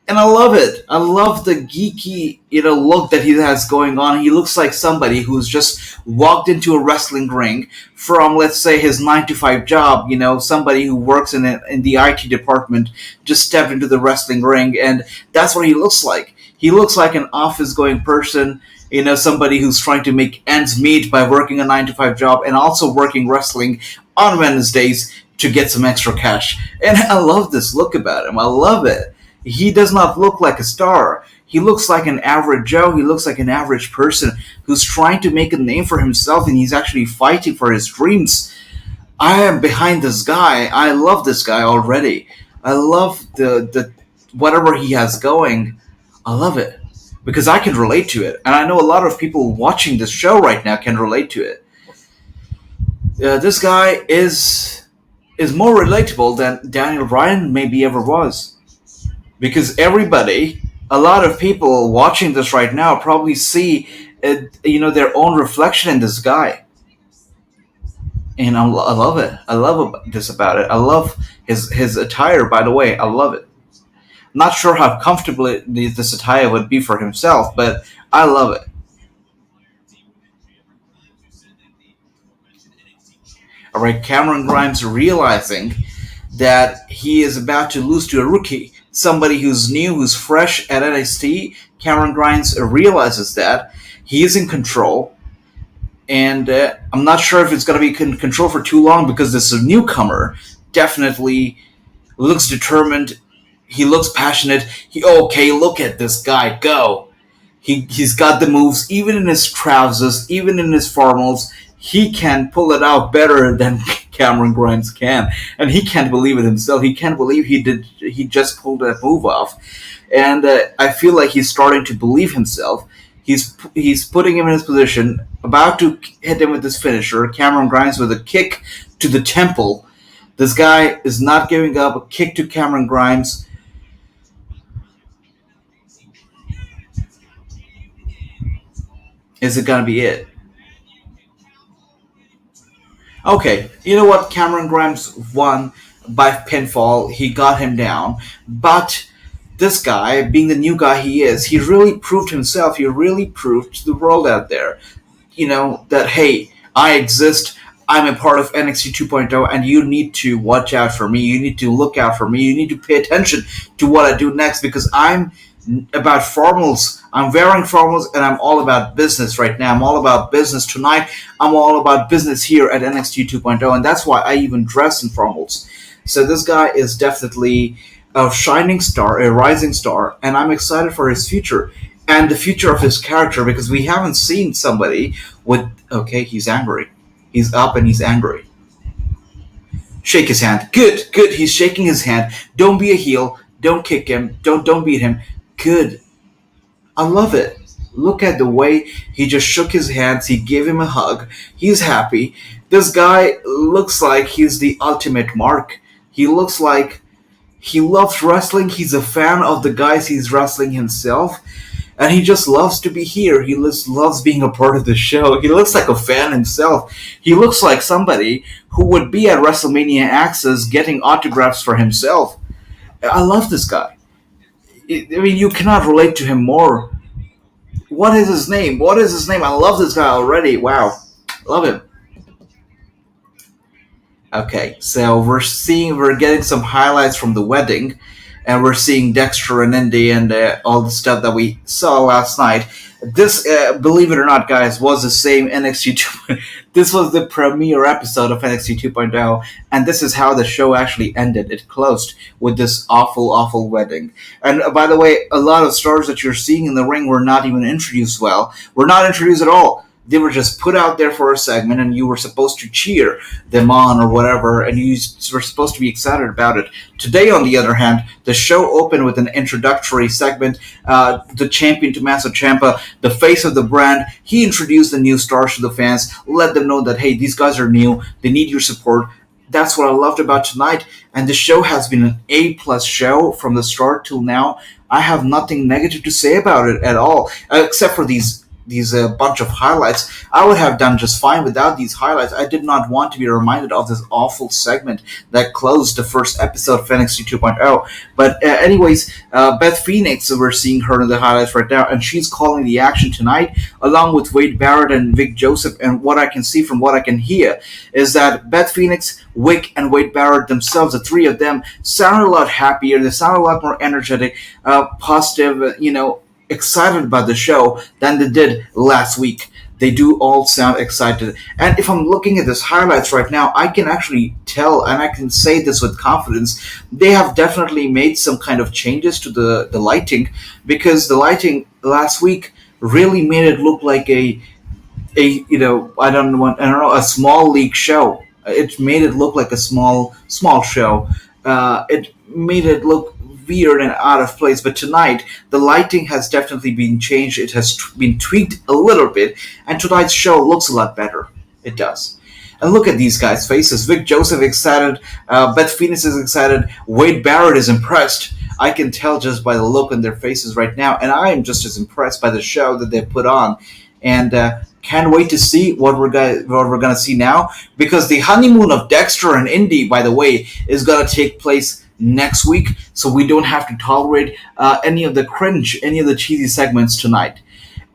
And I love it. I love the geeky, look that he has going on. He looks like somebody who's just walked into a wrestling ring from, let's say, his 9 to 5 job. Somebody who works in the IT department just stepped into the wrestling ring, and that's what he looks like. He looks like an office-going person. Somebody who's trying to make ends meet by working a 9 to 5 job and also working wrestling on Wednesdays to get some extra cash. And I love this look about him. I love it. He does not look like a star. He looks like an average Joe. He looks like an average person who's trying to make a name for himself, and he's actually fighting for his dreams. I am behind this guy. I love this guy already. I love the whatever he has going. I love it because I can relate to it, and I know a lot of people watching this show right now can relate to it. This guy is more relatable than Daniel Bryan maybe ever was. Because a lot of people watching this right now probably see, their own reflection in this guy. And I love it. I love this about it. I love his attire, by the way. I love it. Not sure how comfortable this attire would be for himself, but I love it. All right, Cameron Grimes realizing that he is about to lose to a rookie, somebody who's new, who's fresh at NXT. Cameron Grimes realizes that. He is in control, and I'm not sure if it's going to be in control for too long because this newcomer definitely looks determined. He looks passionate. Okay, look at this guy go. He's got the moves, even in his trousers, even in his formals. He can pull it out better than Cameron Grimes can, and he can't believe it himself. He can't believe he just pulled that move off, and I feel like he's starting to believe himself. He's putting him in his position, about to hit him with his finisher. Cameron Grimes with a kick to the temple. This guy is not giving up. A kick to Cameron Grimes. Is it gonna be it? Okay, you know what? Cameron Grimes won by pinfall. He got him down. But this guy, being the new guy he is, he really proved himself. He really proved to the world out there, that, hey, I exist. I'm a part of NXT 2.0, and you need to watch out for me. You need to look out for me. You need to pay attention to what I do next because I'm about formals. I'm wearing formals, and I'm all about business right now. I'm all about business tonight. I'm all about business here at NXT 2.0, and that's why I even dress in formals. So this guy is definitely a shining star, a rising star, and I'm excited for his future and the future of his character because we haven't seen somebody with. Okay, he's angry. He's up and he's angry. Shake his hand. Good. He's shaking his hand. Don't be a heel. Don't kick him. Don't beat him. Good. I love it. Look at the way he just shook his hands. He gave him a hug. He's happy. This guy looks like he's the ultimate mark. He looks like he loves wrestling. He's a fan of the guys he's wrestling himself. And he just loves to be here. He loves being a part of the show. He looks like a fan himself. He looks like somebody who would be at WrestleMania Access getting autographs for himself. I love this guy. I mean, you cannot relate to him more What is his name? What is his name? I love this guy already. Wow, love him. Okay, so we're getting some highlights from the wedding, and we're seeing Dexter and Indy and all the stuff that we saw last night. This, believe it or not, guys, was the same NXT 2. This was the premiere episode of NXT 2.0, and this is how the show actually ended. It closed with this awful, awful wedding. And by the way, a lot of stars that you're seeing in the ring were not even introduced well. Were not introduced at all. They were just put out there for a segment, and you were supposed to cheer them on or whatever, and you were supposed to be excited about it. Today, on the other hand, the show opened with an introductory segment. The champion Tommaso Ciampa, the face of the brand, he introduced the new stars to the fans, let them know that, hey, these guys are new, they need your support. That's what I loved about tonight, and the show has been an A-plus show from the start till now. I have nothing negative to say about it at all, except for these bunch of highlights. I would have done just fine without these highlights. I did not want to be reminded of this awful segment that closed the first episode of NXT 2.0. But anyways, Beth Phoenix, we're seeing her in the highlights right now, and she's calling the action tonight, along with Wade Barrett and Vic Joseph. And what I can see from what I can hear is that Beth Phoenix, Vic, and Wade Barrett themselves, the three of them, sound a lot happier. They sound a lot more energetic, positive, excited about the show than they did last week. They do all sound excited. And if I'm looking at this highlights right now, I can actually tell, and I can say this with confidence, they have definitely made some kind of changes to the lighting, because the lighting last week really made it look like a small league show. It made it look like a small show. It made it look weird and out of place. But tonight, the lighting has definitely been changed. It has been tweaked a little bit, and tonight's show looks a lot better. It does. And look at these guys' faces. Vic Joseph excited. Beth Phoenix is excited. Wade Barrett is impressed. I can tell just by the look on their faces right now, and I am just as impressed by the show that they put on. And can't wait to see what we're gonna see now, because the honeymoon of Dexter and Indy, by the way, is gonna take place next week, so we don't have to tolerate any of the cringe, any of the cheesy segments tonight.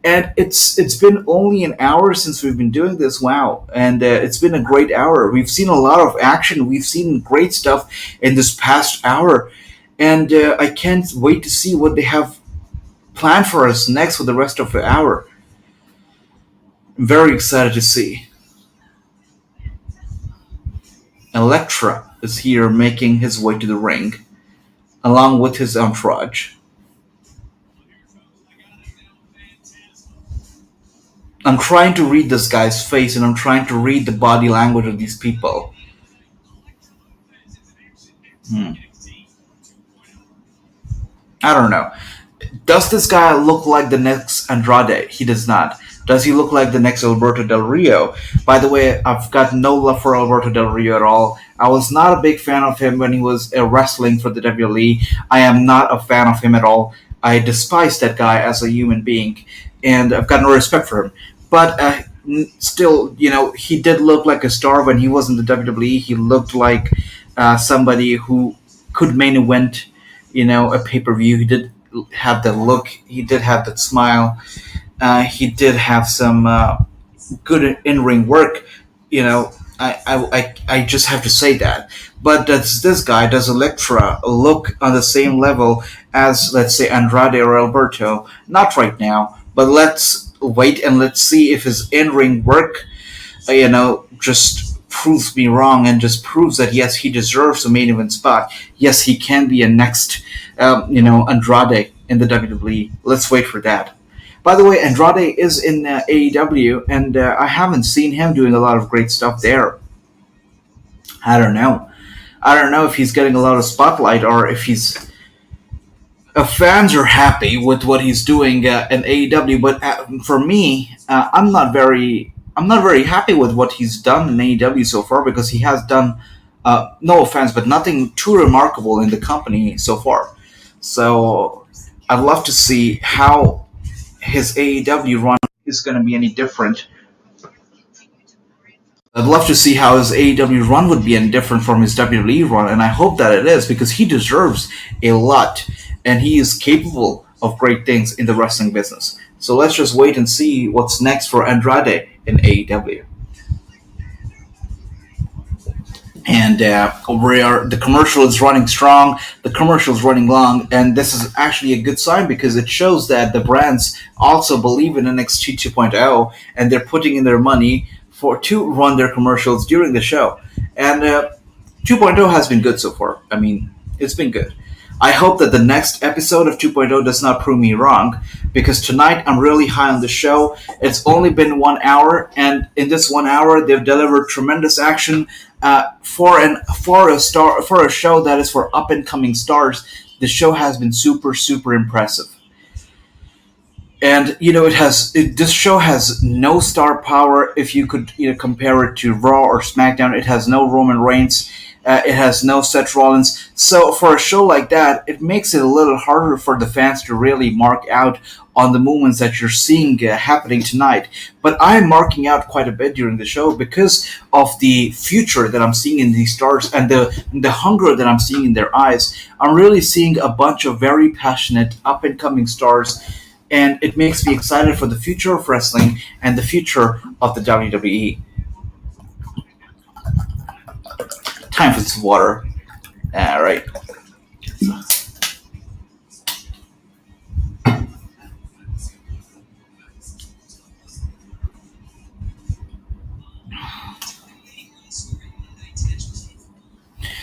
And it's been only an hour since we've been doing this. Wow. And it's been a great hour. We've seen a lot of action. We've seen great stuff in this past hour, and I can't wait to see what they have planned for us next for the rest of the hour. I'm very excited to see. Elektra is here making his way to the ring, along with his entourage. I'm trying to read this guy's face, and I'm trying to read the body language of these people. Hmm. I don't know. Does this guy look like the next Andrade? He does not. Does he look like the next Alberto Del Rio? By the way, I've got no love for Alberto Del Rio at all. I was not a big fan of him when he was wrestling for the WWE. I am not a fan of him at all. I despise that guy as a human being, and I've got no respect for him. But still, he did look like a star when he was in the WWE. He looked like somebody who could main event, a pay-per-view. He did have that look. He did have that smile. He did have some good in-ring work. I just have to say that. But does this guy, does Elektra, look on the same level as, let's say, Andrade or Alberto? Not right now. But let's wait and let's see if his in-ring work, just proves me wrong, and just proves that, yes, he deserves a main event spot. Yes, he can be a next, Andrade in the WWE. Let's wait for that. By the way, Andrade is in AEW, and I haven't seen him doing a lot of great stuff there. I don't know. I don't know if he's getting a lot of spotlight, or if fans are happy with what he's doing in AEW. But for me, I'm not very happy with what he's done in AEW so far, because he has done, no offense, but nothing too remarkable in the company so far. So I'd love to see how his AEW run is going to be any different. I'd love to see how his AEW run would be any different from his WWE run, and I hope that it is, because he deserves a lot, and he is capable of great things in the wrestling business. So let's just wait and see what's next for Andrade in AEW. And where the commercial is running strong, the commercial is running long, and this is actually a good sign because it shows that the brands also believe in NXT 2.0 and they're putting in their money for to run their commercials during the show. And 2.0 has been good so far. I mean, it's been good. I hope that the next episode of 2.0 does not prove me wrong, because tonight I'm really high on the show. It's only been 1 hour, and in this 1 hour, they've delivered tremendous action for a show that is for up and coming stars. The show has been super impressive. And this show has no star power. If you could compare it to Raw or SmackDown, it has no Roman Reigns, it has no Seth Rollins. So for a show like that, it makes it a little harder for the fans to really mark out on the moments that you're seeing happening tonight. But I'm marking out quite a bit during the show because of the future that I'm seeing in these stars and the hunger that I'm seeing in their eyes. I'm really seeing a bunch of very passionate up and coming stars, and it makes me excited for the future of wrestling and the future of the WWE. Time for some water. All right.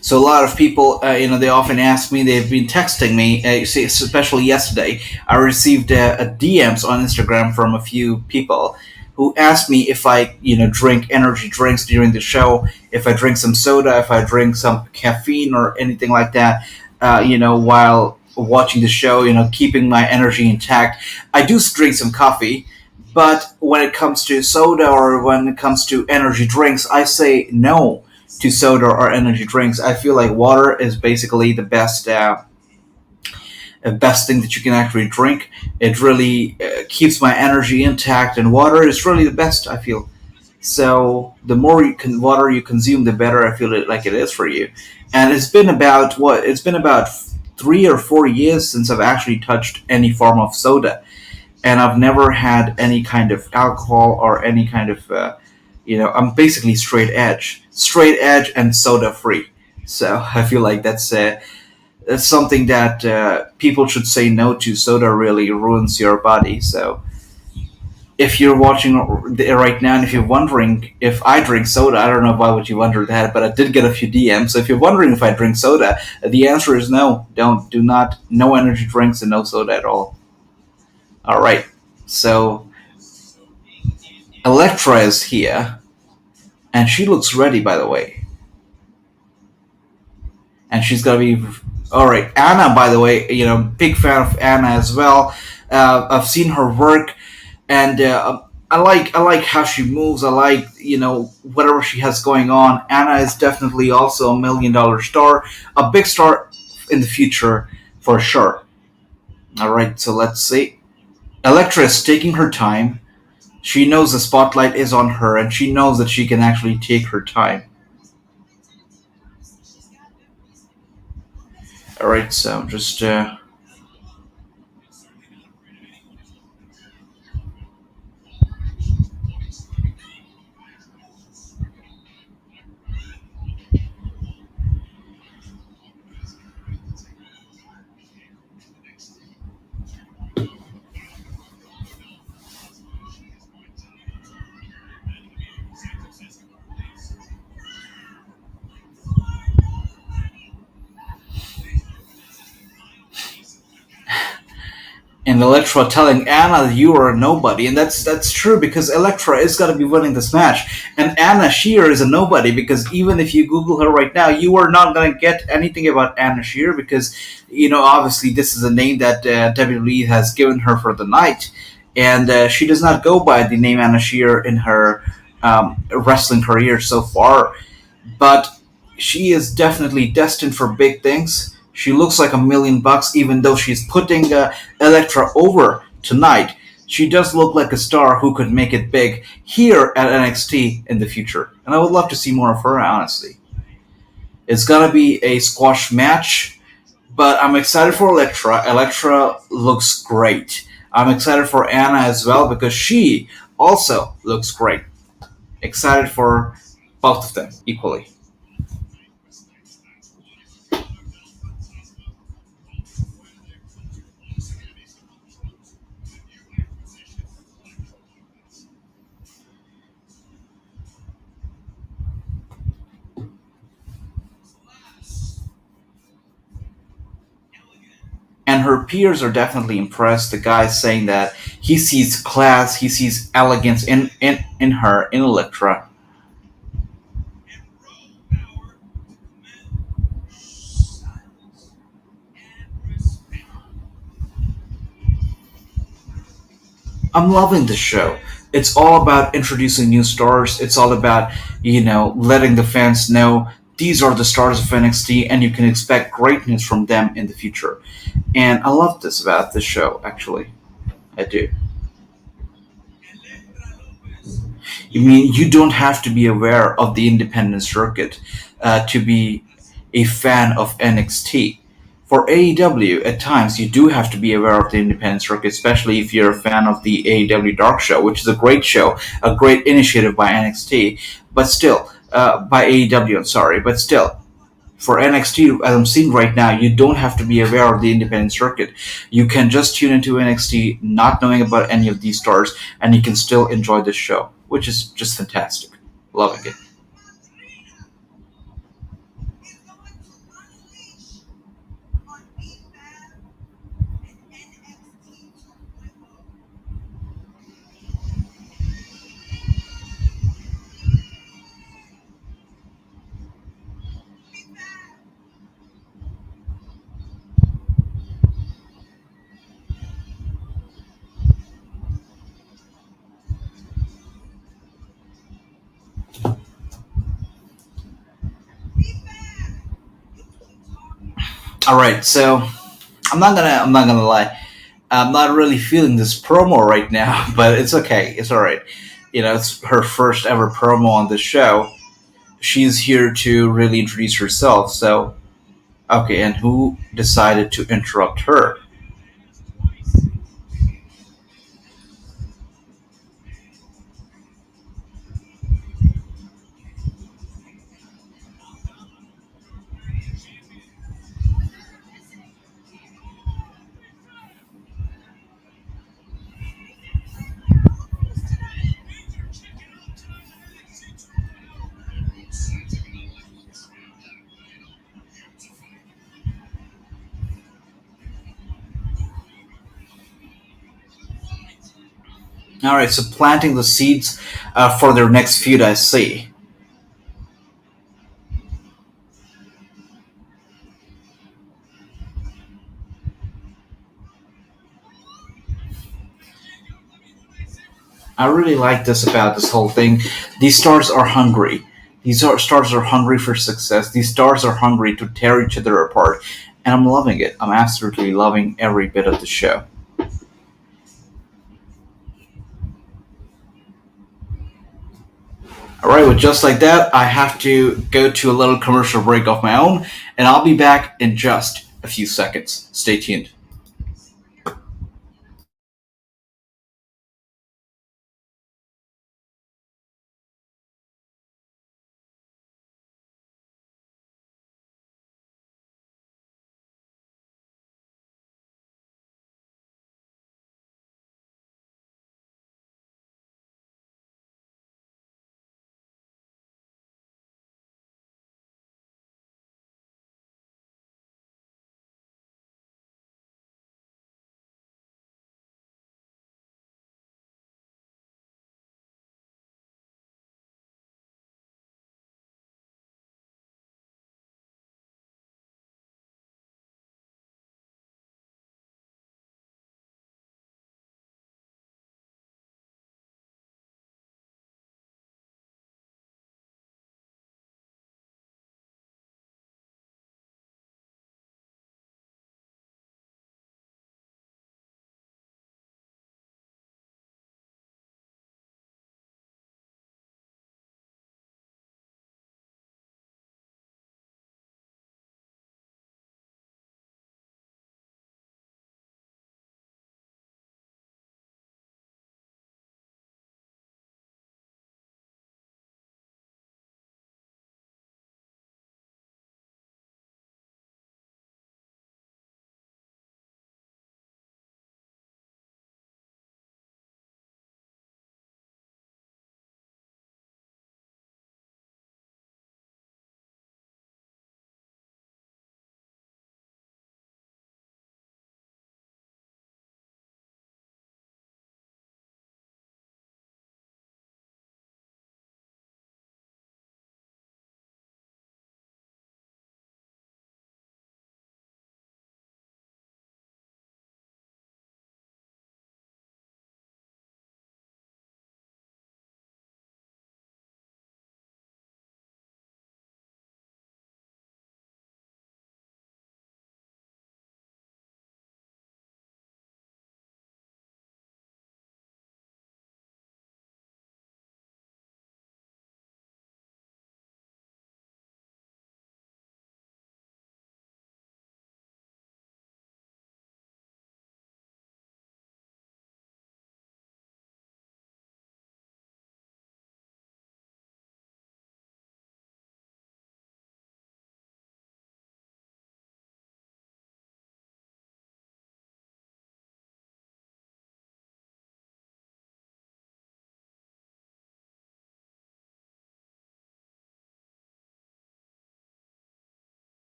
So a lot of people, they often ask me. They've been texting me, especially yesterday. I received a DMs on Instagram from a few people who asked me if I, drink energy drinks during the show, if I drink some soda, if I drink some caffeine or anything like that, while watching the show, keeping my energy intact. I do drink some coffee, but when it comes to soda or when it comes to energy drinks, I say no to soda or energy drinks. I feel like water is basically the best thing that you can actually drink. It really keeps my energy intact, and water is really the best, I feel. So the more water you consume, the better I feel it like it is for you. And it's been about what? It's been about 3 or 4 years since I've actually touched any form of soda, and I've never had any kind of alcohol or any kind of I'm basically straight edge and soda free. So I feel like that's something that people should say no to. Soda really ruins your body. So if you're watching right now and if you're wondering if I drink soda, I don't know why would you wonder that, but I did get a few DMs. So if you're wondering if I drink soda, the answer is no. Do not. No energy drinks and no soda at all. All right. So Elektra is here, and she looks ready, by the way. And she's gonna be all right. Anna, by the way, big fan of Anna as well. I've seen her work, and I like how she moves. I like whatever she has going on. Anna is definitely also $1 million star, a big star in the future for sure. All right, so let's see. Elektra is taking her time. She knows the spotlight is on her, and she knows that she can actually take her time. All right, so just and Elektra telling Anna you are a nobody, and that's true because Elektra is gonna be winning this match, and Anna Shear is a nobody because even if you Google her right now, you are not gonna get anything about Anna Shear because obviously this is a name that WWE has given her for the night, and she does not go by the name Anna Shear in her wrestling career so far, but she is definitely destined for big things. She looks like $1 million, even though she's putting Elektra over tonight. She does look like a star who could make it big here at NXT in the future. And I would love to see more of her, honestly. It's gonna be a squash match, but I'm excited for Elektra. Elektra looks great. I'm excited for Anna as well because she also looks great. Excited for both of them equally. And her peers are definitely impressed. The guy's saying that he sees class, he sees elegance in her, in Electra. I'm loving the show. It's all about introducing new stars. It's all about, letting the fans know these are the stars of NXT and you can expect greatness from them in the future. And I love this about this show, actually. I do. I mean, you don't have to be aware of the independent circuit to be a fan of NXT. For AEW, at times you do have to be aware of the independent circuit, especially if you're a fan of the AEW Dark Show, which is a great show, a great initiative by NXT, but still, by AEW, I'm sorry, but still, for NXT, as I'm seeing right now, you don't have to be aware of the independent circuit. You can just tune into NXT, not knowing about any of these stars, and you can still enjoy the show, which is just fantastic. Loving it. Is going to unleash on revamp and NXT 2.0. Revamp. Revamp. You keep talking. All right, so I'm not gonna lie. I'm not really feeling this promo right now, but it's okay. It's all right. It's her first ever promo on the show. She's here to really introduce herself. So, okay, and who decided to interrupt her? All right, so planting the seeds for their next feud. I see. I really like this about this whole thing. These stars are hungry. Stars are hungry for success. These stars are hungry to tear each other apart, and I'm loving it. I'm absolutely loving every bit of the show. All right, well, just like that, I have to go to a little commercial break of my own, and I'll be back in just a few seconds. Stay tuned.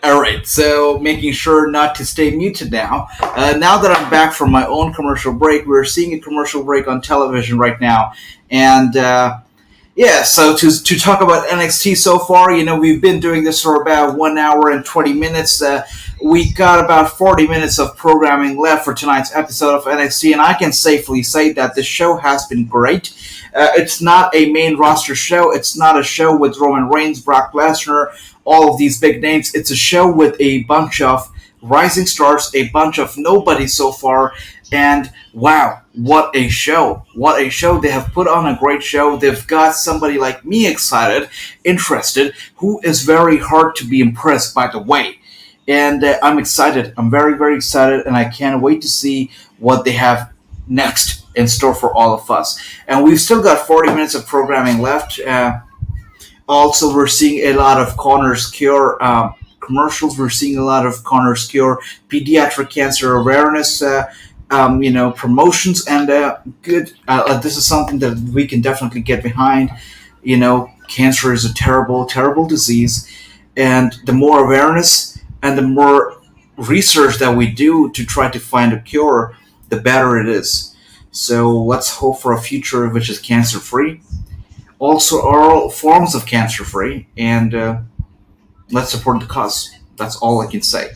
All right, so making sure not to stay muted now. Now that I'm back from my own commercial break, we're seeing a commercial break on television right now, and yeah, so to talk about NXT so far, we've been doing this for about 1 hour and 20 minutes. We got about 40 minutes of programming left for tonight's episode of NXT, and I can safely say that the show has been great. It's not a main roster show. It's not a show with Roman Reigns, Brock Lesnar, all of these big names. It's a show with a bunch of rising stars, a bunch of nobodies so far, and wow, what a show! What a show! They have put on a great show. They've got somebody like me excited, interested, who is very hard to be impressed, by the way. And I'm excited. I'm very, very excited, and I can't wait to see what they have next in store for all of us. And we've still got 40 minutes of programming left. Also, we're seeing a lot of Connor's Cure commercials. We're seeing a lot of Connor's Cure pediatric cancer awareness, promotions, and good. This is something that we can definitely get behind. Cancer is a terrible, terrible disease, and the more awareness and the more research that we do to try to find a cure, the better it is. So let's hope for a future which is cancer free. Also, all forms of cancer free, and let's support the cause. That's all I can say.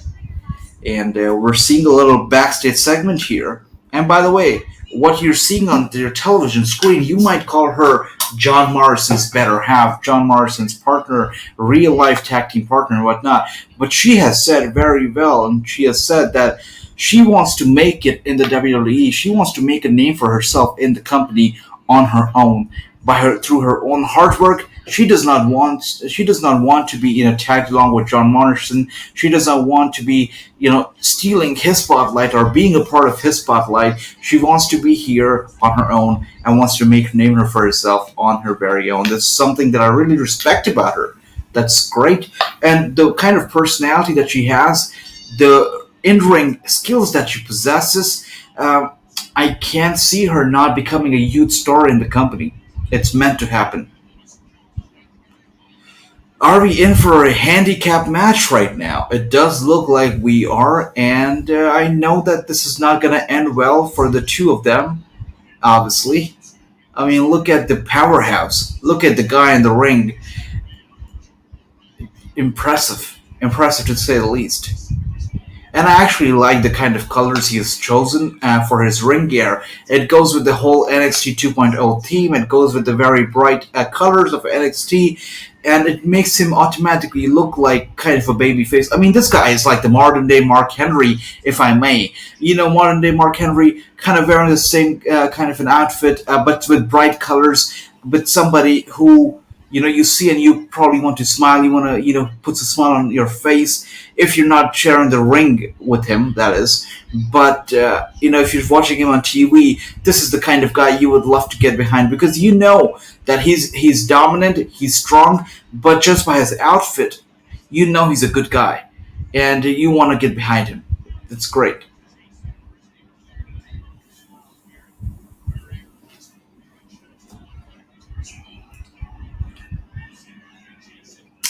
And we're seeing a little backstage segment here. And by the way, what you're seeing on your television screen, you might call her John Morrison's better half, John Morrison's partner, real life tag team partner, and whatnot. But she has said very well, and she has said that she wants to make it in the WWE. She wants to make a name for herself in the company on her own, by her through her own hard work. She does not want to be tagged along with John Morrison. She does not want to be stealing his spotlight or being a part of his spotlight. She wants to be here on her own and wants to make a name for herself on her very own. That's something that I really respect about her. That's great. And the kind of personality that she has, the in-ring skills that she possesses, I can't see her not becoming a huge star in the company. It's meant to happen. Are we in for a handicap match right now? It does look like we are, and I know that this is not going to end well for the two of them, obviously. I mean, look at the powerhouse. Look at the guy in the ring. Impressive. Impressive to say the least. And I actually like the kind of colors he has chosen for his ring gear. It goes with the whole NXT 2.0 theme. It goes with the very bright colors of NXT. And it makes him automatically look like kind of a baby face. I mean, this guy is like the modern day Mark Henry, if I may. Modern day Mark Henry kind of wearing the same kind of an outfit, but with bright colors, but somebody who you see and you probably want to smile. You want to, puts a smile on your face if you're not sharing the ring with him, that is. But, if you're watching him on TV, this is the kind of guy you would love to get behind because you know that he's dominant, he's strong, but just by his outfit, you know he's a good guy. And you want to get behind him. That's great.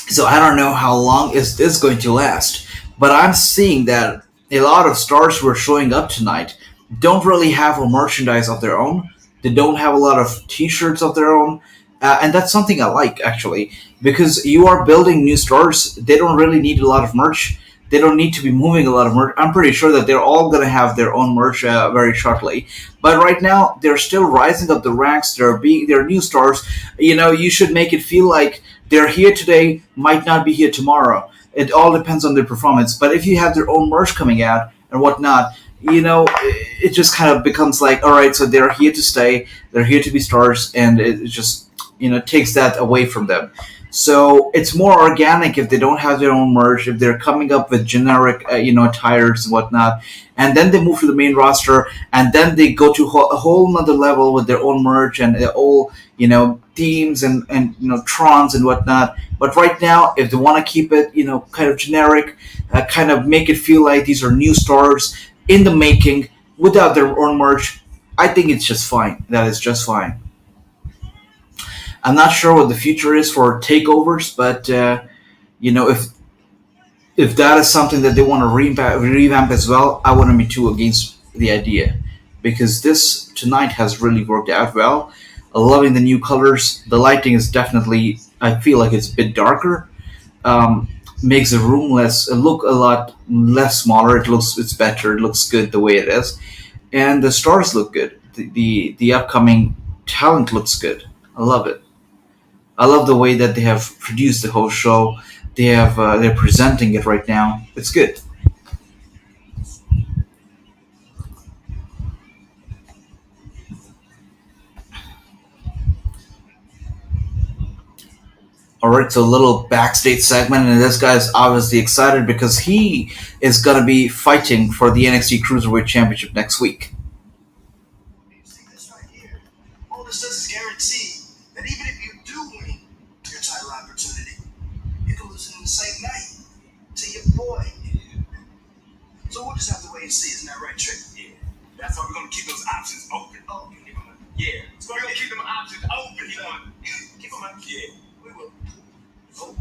So I don't know how long is this going to last, but I'm seeing that a lot of stars who are showing up tonight don't really have a merchandise of their own. They don't have a lot of T-shirts of their own, and that's something I like actually because you are building new stars. They don't really need a lot of merch. They don't need to be moving a lot of merch. I'm pretty sure that they're all going to have their own merch very shortly. But right now, they're still rising up the ranks. They're new stars. You should make it feel like they're here today, might not be here tomorrow. It all depends on their performance. But if you have their own merch coming out and whatnot, it just kind of becomes like, all right, so they're here to stay. They're here to be stars, and it just takes that away from them. So it's more organic if they don't have their own merch, if they're coming up with generic, tires and whatnot, and then they move to the main roster, and then they go to a whole nother level with their own merch and their all, themes and trons and whatnot. But right now, if they want to keep it, kind of generic, kind of make it feel like these are new stars in the making without their own merch, I think it's just fine. That is just fine. I'm not sure what the future is for takeovers, but if If that is something that they want to revamp as well, I wouldn't be too against the idea, because this tonight has really worked out well. Loving the new colors. The lighting is definitely, I feel like it's a bit darker. Um, Makes the room less look a lot less smaller. It's better. It looks good the way it is, and the stars look good. The upcoming talent looks good. I love it. I love the way that they have produced the whole show. They're presenting it right now. It's good. All right, so a little backstage segment, and this guy's obviously excited because he is gonna be fighting for the NXT Cruiserweight Championship next week. See this right here? All this does is guarantee that even if you do win your title opportunity, you can lose it in the same night to your boy. So we'll just have to wait and see, isn't that right, Trick? Yeah. That's why we're gonna keep those options open. Oh, yeah. So we're gonna keep them options open. Keep them open. Yeah. We will. Oh.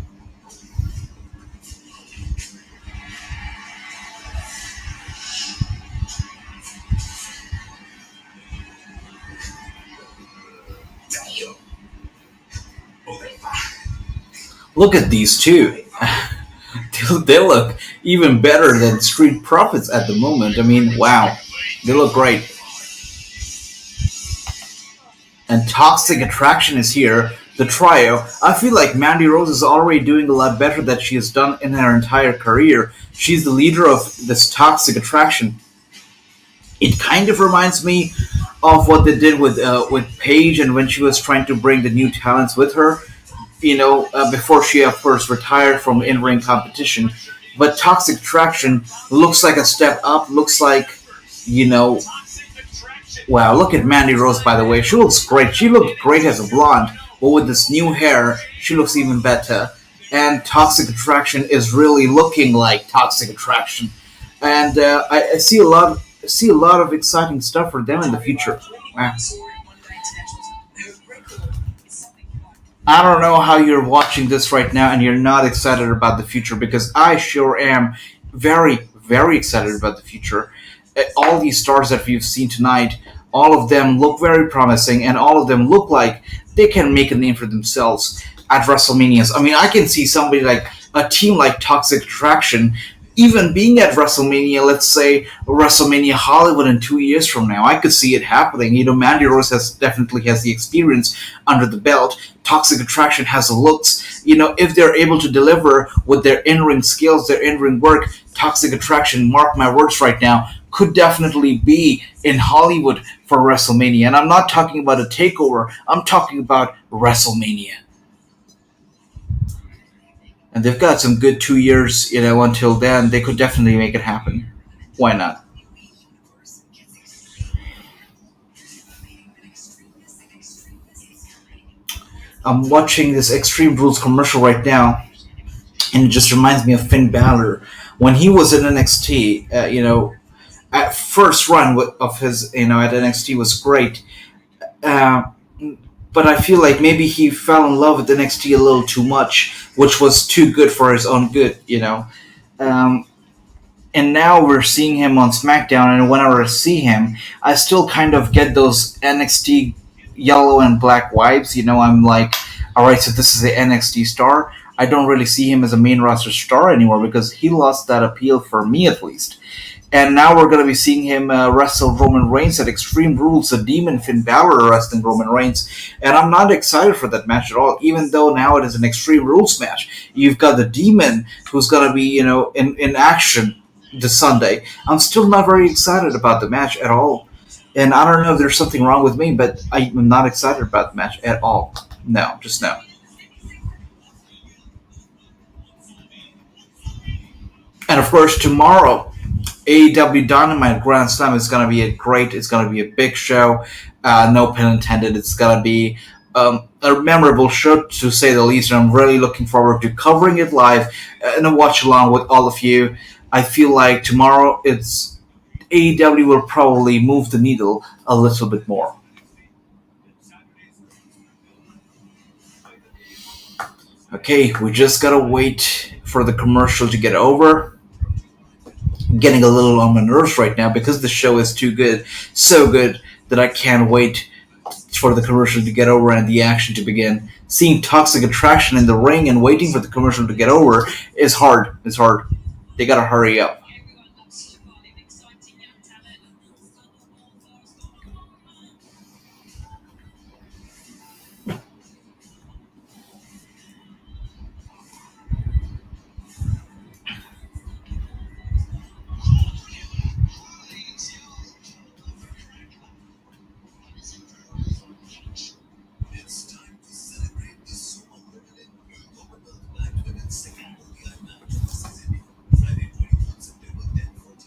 Damn. Oh, they fine. Look at these two. They look even better than Street Profits at the moment. I mean, wow, they look great. And Toxic Attraction is here. The trio. I feel like Mandy Rose is already doing a lot better than she has done in her entire career. She's the leader of this Toxic Attraction. It kind of reminds me of what they did with Paige, and when she was trying to bring the new talents with her. Before she of course retired from in-ring competition. But Toxic Attraction looks like a step up. Looks like, you know, wow. Look at Mandy Rose, by the way. She looks great. She looked great as a blonde, but with this new hair, she looks even better. And Toxic Attraction is really looking like Toxic Attraction, and I see a lot of exciting stuff for them in the future. Wow. I don't know how you're watching this right now and you're not excited about the future, because I sure am very, very excited about the future. All these stars that we've seen tonight, all of them look very promising, and all of them look like they can make a name for themselves at WrestleManias. I mean, I can see somebody like a team like Toxic Attraction even being at WrestleMania, let's say WrestleMania Hollywood in 2 years from now. I could see it happening. Mandy Rose definitely has the experience under the belt. Toxic Attraction has the looks. If they're able to deliver with their in-ring skills, their in-ring work, Toxic Attraction, mark my words right now, could definitely be in Hollywood for WrestleMania. And I'm not talking about a takeover. I'm talking about WrestleMania. And they've got some good 2 years, until then. They could definitely make it happen. Why not? I'm watching this Extreme Rules commercial right now, and it just reminds me of Finn Balor. When he was in NXT, at first run of his, at NXT was great. Uh, but I feel like maybe he fell in love with NXT a little too much, which was too good for his own good. Um, and now we're seeing him on SmackDown, and whenever I see him, I still kind of get those NXT yellow and black vibes. I'm like, all right, so this is the NXT star. I don't really see him as a main roster star anymore because he lost that appeal for me, at least. And now we're going to be seeing him wrestle Roman Reigns at Extreme Rules, the Demon Finn Balor wrestling Roman Reigns. And I'm not excited for that match at all, even though now it is an Extreme Rules match. You've got the Demon who's going to be, in action this Sunday. I'm still not very excited about the match at all. And I don't know if there's something wrong with me, but I'm not excited about the match at all. No, just no. And of course, tomorrow, AEW Dynamite Grand Slam is going to be it's going to be a big show. No pun intended. It's going to be a memorable show, to say the least. And I'm really looking forward to covering it live and a watch along with all of you. I feel like tomorrow AEW will probably move the needle a little bit more. Okay, we just gotta wait for the commercial to get over. Getting a little on my nerves right now because the show is too good, so good that I can't wait for the commercial to get over and the action to begin. Seeing toxic attraction in the ring and waiting for the commercial to get over is hard. It's hard. They gotta hurry up. It's time to celebrate the Sumo Limited New Gold Belt Black Women's second ODI match of the season. Friday, 24th September 10:14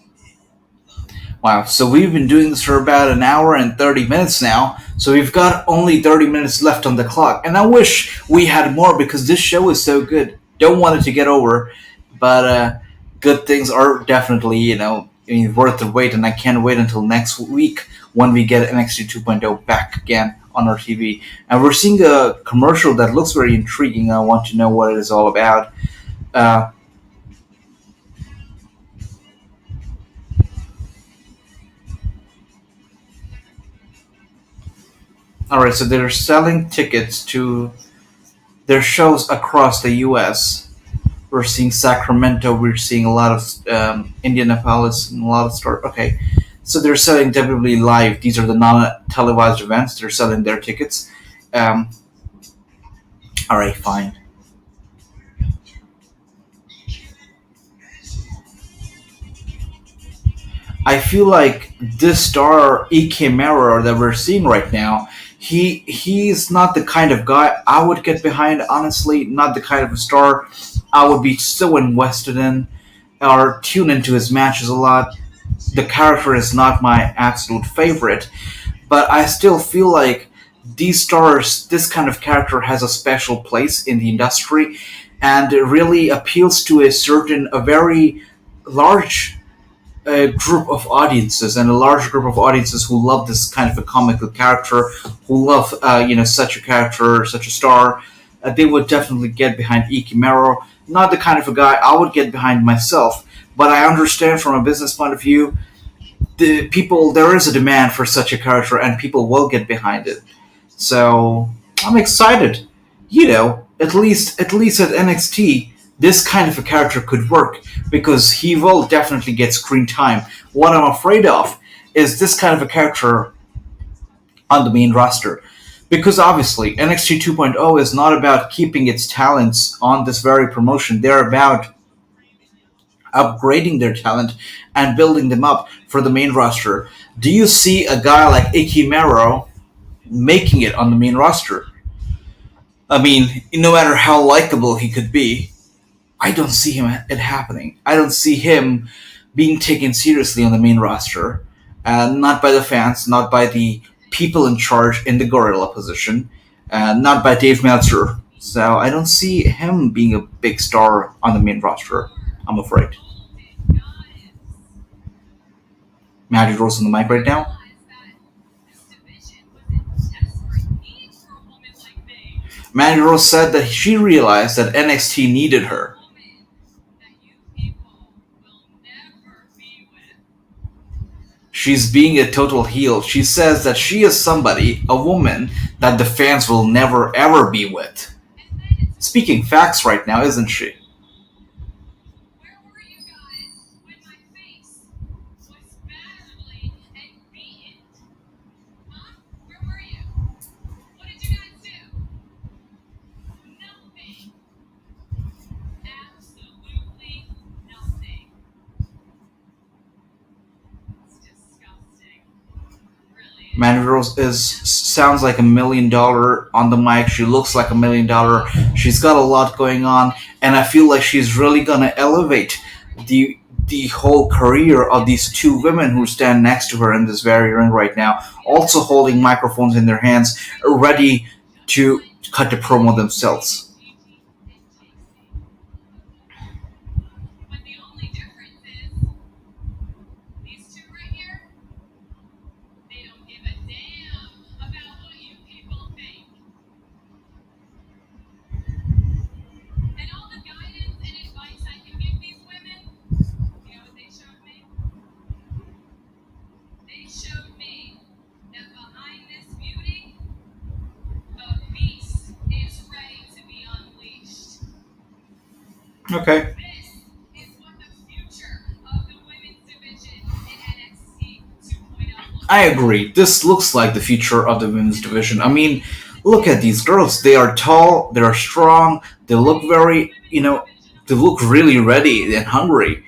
a.m. Wow, so we've been doing this for about an hour and 30 minutes now, so we've got only 30 minutes left on the clock. And I wish we had more because this show is so good. Don't want it to get over, but good things are definitely, worth the wait, and I can't wait until next week when we get NXT 2.0 back again on our TV. And we're seeing a commercial that looks very intriguing. I want to know what it is all about. Uh, Alright, so they're selling tickets to their shows across the US. We're seeing Sacramento, we're seeing a lot of Indianapolis, and a lot of stars. Okay, so they're selling WWE Live. These are the non televised events. They're selling their tickets. Um, Alright, fine. I feel like this star Ikemura that we're seeing right now, he's not the kind of guy I would get behind. Honestly, not the kind of a star I would be so invested in or tune into his matches a lot. The character is not my absolute favorite, but I still feel like these stars, this kind of character has a special place in the industry, and it really appeals to a very large group of audiences and a large group of audiences who love this kind of a comical character, who love such a character, such a star. They would definitely get behind Ikimero. Not the kind of a guy I would get behind myself, but I understand from a business point of view, there is a demand for such a character, and people will get behind it. So I'm excited. At least at NXT, this kind of a character could work because he will definitely get screen time. What I'm afraid of is this kind of a character on the main roster. Because obviously, NXT 2.0 is not about keeping its talents on this very promotion. They're about upgrading their talent and building them up for the main roster. Do you see a guy like Ikimero making it on the main roster? I mean, no matter how likable he could be, I don't see it happening. I don't see him being taken seriously on the main roster. Not by the fans, not by the people in charge in the gorilla position, not by Dave Meltzer. So I don't see him being a big star on the main roster, I'm afraid. Magic Rose on the mic right now. Mandy Rose said that she realized that NXT needed her. She's being a total heel. She says that she is somebody, a woman, that the fans will never ever be with. Speaking facts right now, isn't she? Mandy Rose is sounds like $1 million on the mic. She looks like $1 million. She's got a lot going on, and I feel like she's really gonna elevate the whole career of these two women who stand next to her in this very ring right now, also holding microphones in their hands, ready to cut the promo themselves. Okay. This is what the future of the women's division in NXT 2.0 looks I like. agree. This looks like the future of the women's division. I mean, look at these girls. They are tall, they are strong, they look very, they look really ready and hungry.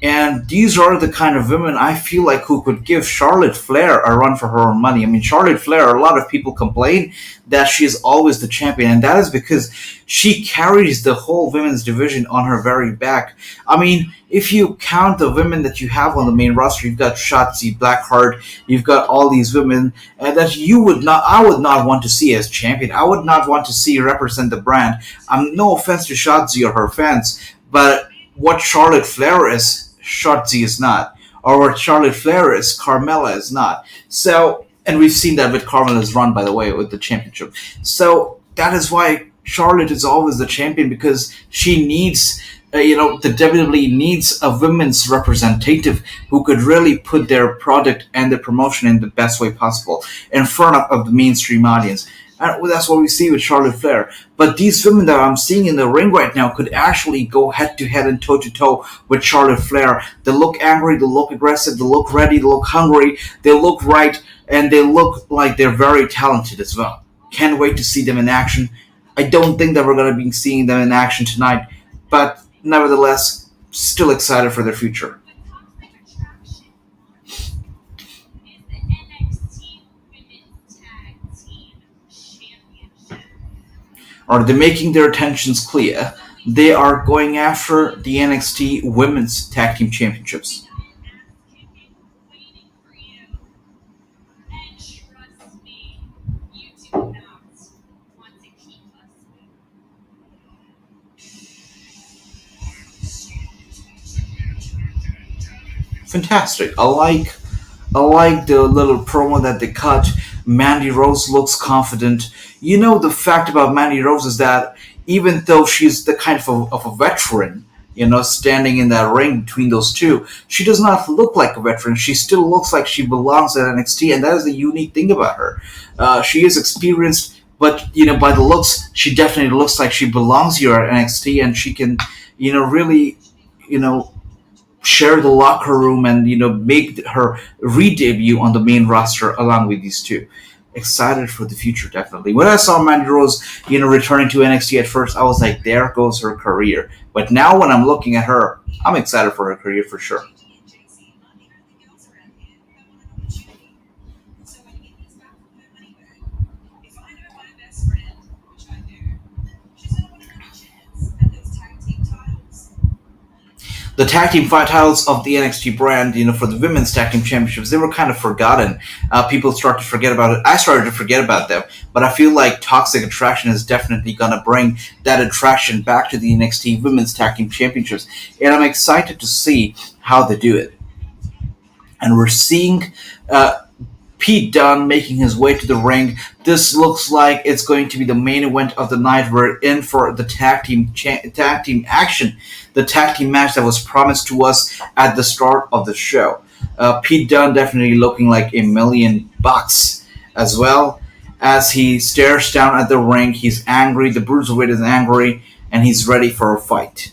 And these are the kind of women I feel like who could give Charlotte Flair a run for her own money. I mean, Charlotte Flair, a lot of people complain that she is always the champion, and that is because she carries the whole women's division on her very back. I mean, if you count the women that you have on the main roster, you've got Shotzi Blackheart, you've got all these women that I would not want to see as champion. I would not want to see represent the brand. No offense to Shotzi or her fans, but what Charlotte Flair is, Shotzi is not. Or what Charlotte Flair is, Carmella is not. So, and we've seen that with Carmella's run, by the way, with the championship. So that is why Charlotte is always the champion because she needs, the WWE needs a women's representative who could really put their product and their promotion in the best way possible in front of the mainstream audience. And that's what we see with Charlotte Flair. But these women that I'm seeing in the ring right now could actually go head to head and toe to toe with Charlotte Flair. They look angry, they look aggressive, they look ready, they look hungry, they look right, and they look like they're very talented as well. Can't wait to see them in action. I don't think that we're going to be seeing them in action tonight, but nevertheless, still excited for their future. The toxic attraction is the NXT Women's Tag Team Championship. Are they making their intentions clear? They are going after the NXT Women's Tag Team Championships. Ass kicking waiting for you. And trust me, you do not want to keep us waiting. Fantastic. I like the little promo that they cut. Mandy Rose looks confident. The fact about Mandy Rose is that even though she's the kind of a veteran, standing in that ring between those two, she does not look like a veteran. She still looks like she belongs at NXT, and that is the unique thing about her. She is experienced, but by the looks, she definitely looks like she belongs here at NXT, and she can, really, you know, share the locker room and make her re-debut on the main roster along with these two. Excited for the future, definitely. When I saw Mandy Rose, returning to NXT at first, I was like, there goes her career. But now when I'm looking at her, I'm excited for her career for sure. The tag team fight titles of the NXT brand, for the women's tag team championships, they were kind of forgotten. People start to forget about it. I started to forget about them, but I feel like Toxic Attraction is definitely gonna bring that attraction back to the NXT women's tag team championships, and I'm excited to see how they do it. And we're seeing uh, Pete Dunne making his way to the ring. This looks like it's going to be the main event of the night. We're in for the tag team action, the tag team match that was promised to us at the start of the show. Pete Dunne definitely looking like $1 million as well as he stares down at the ring. He's angry. The Bruiserweight is angry, and he's ready for a fight.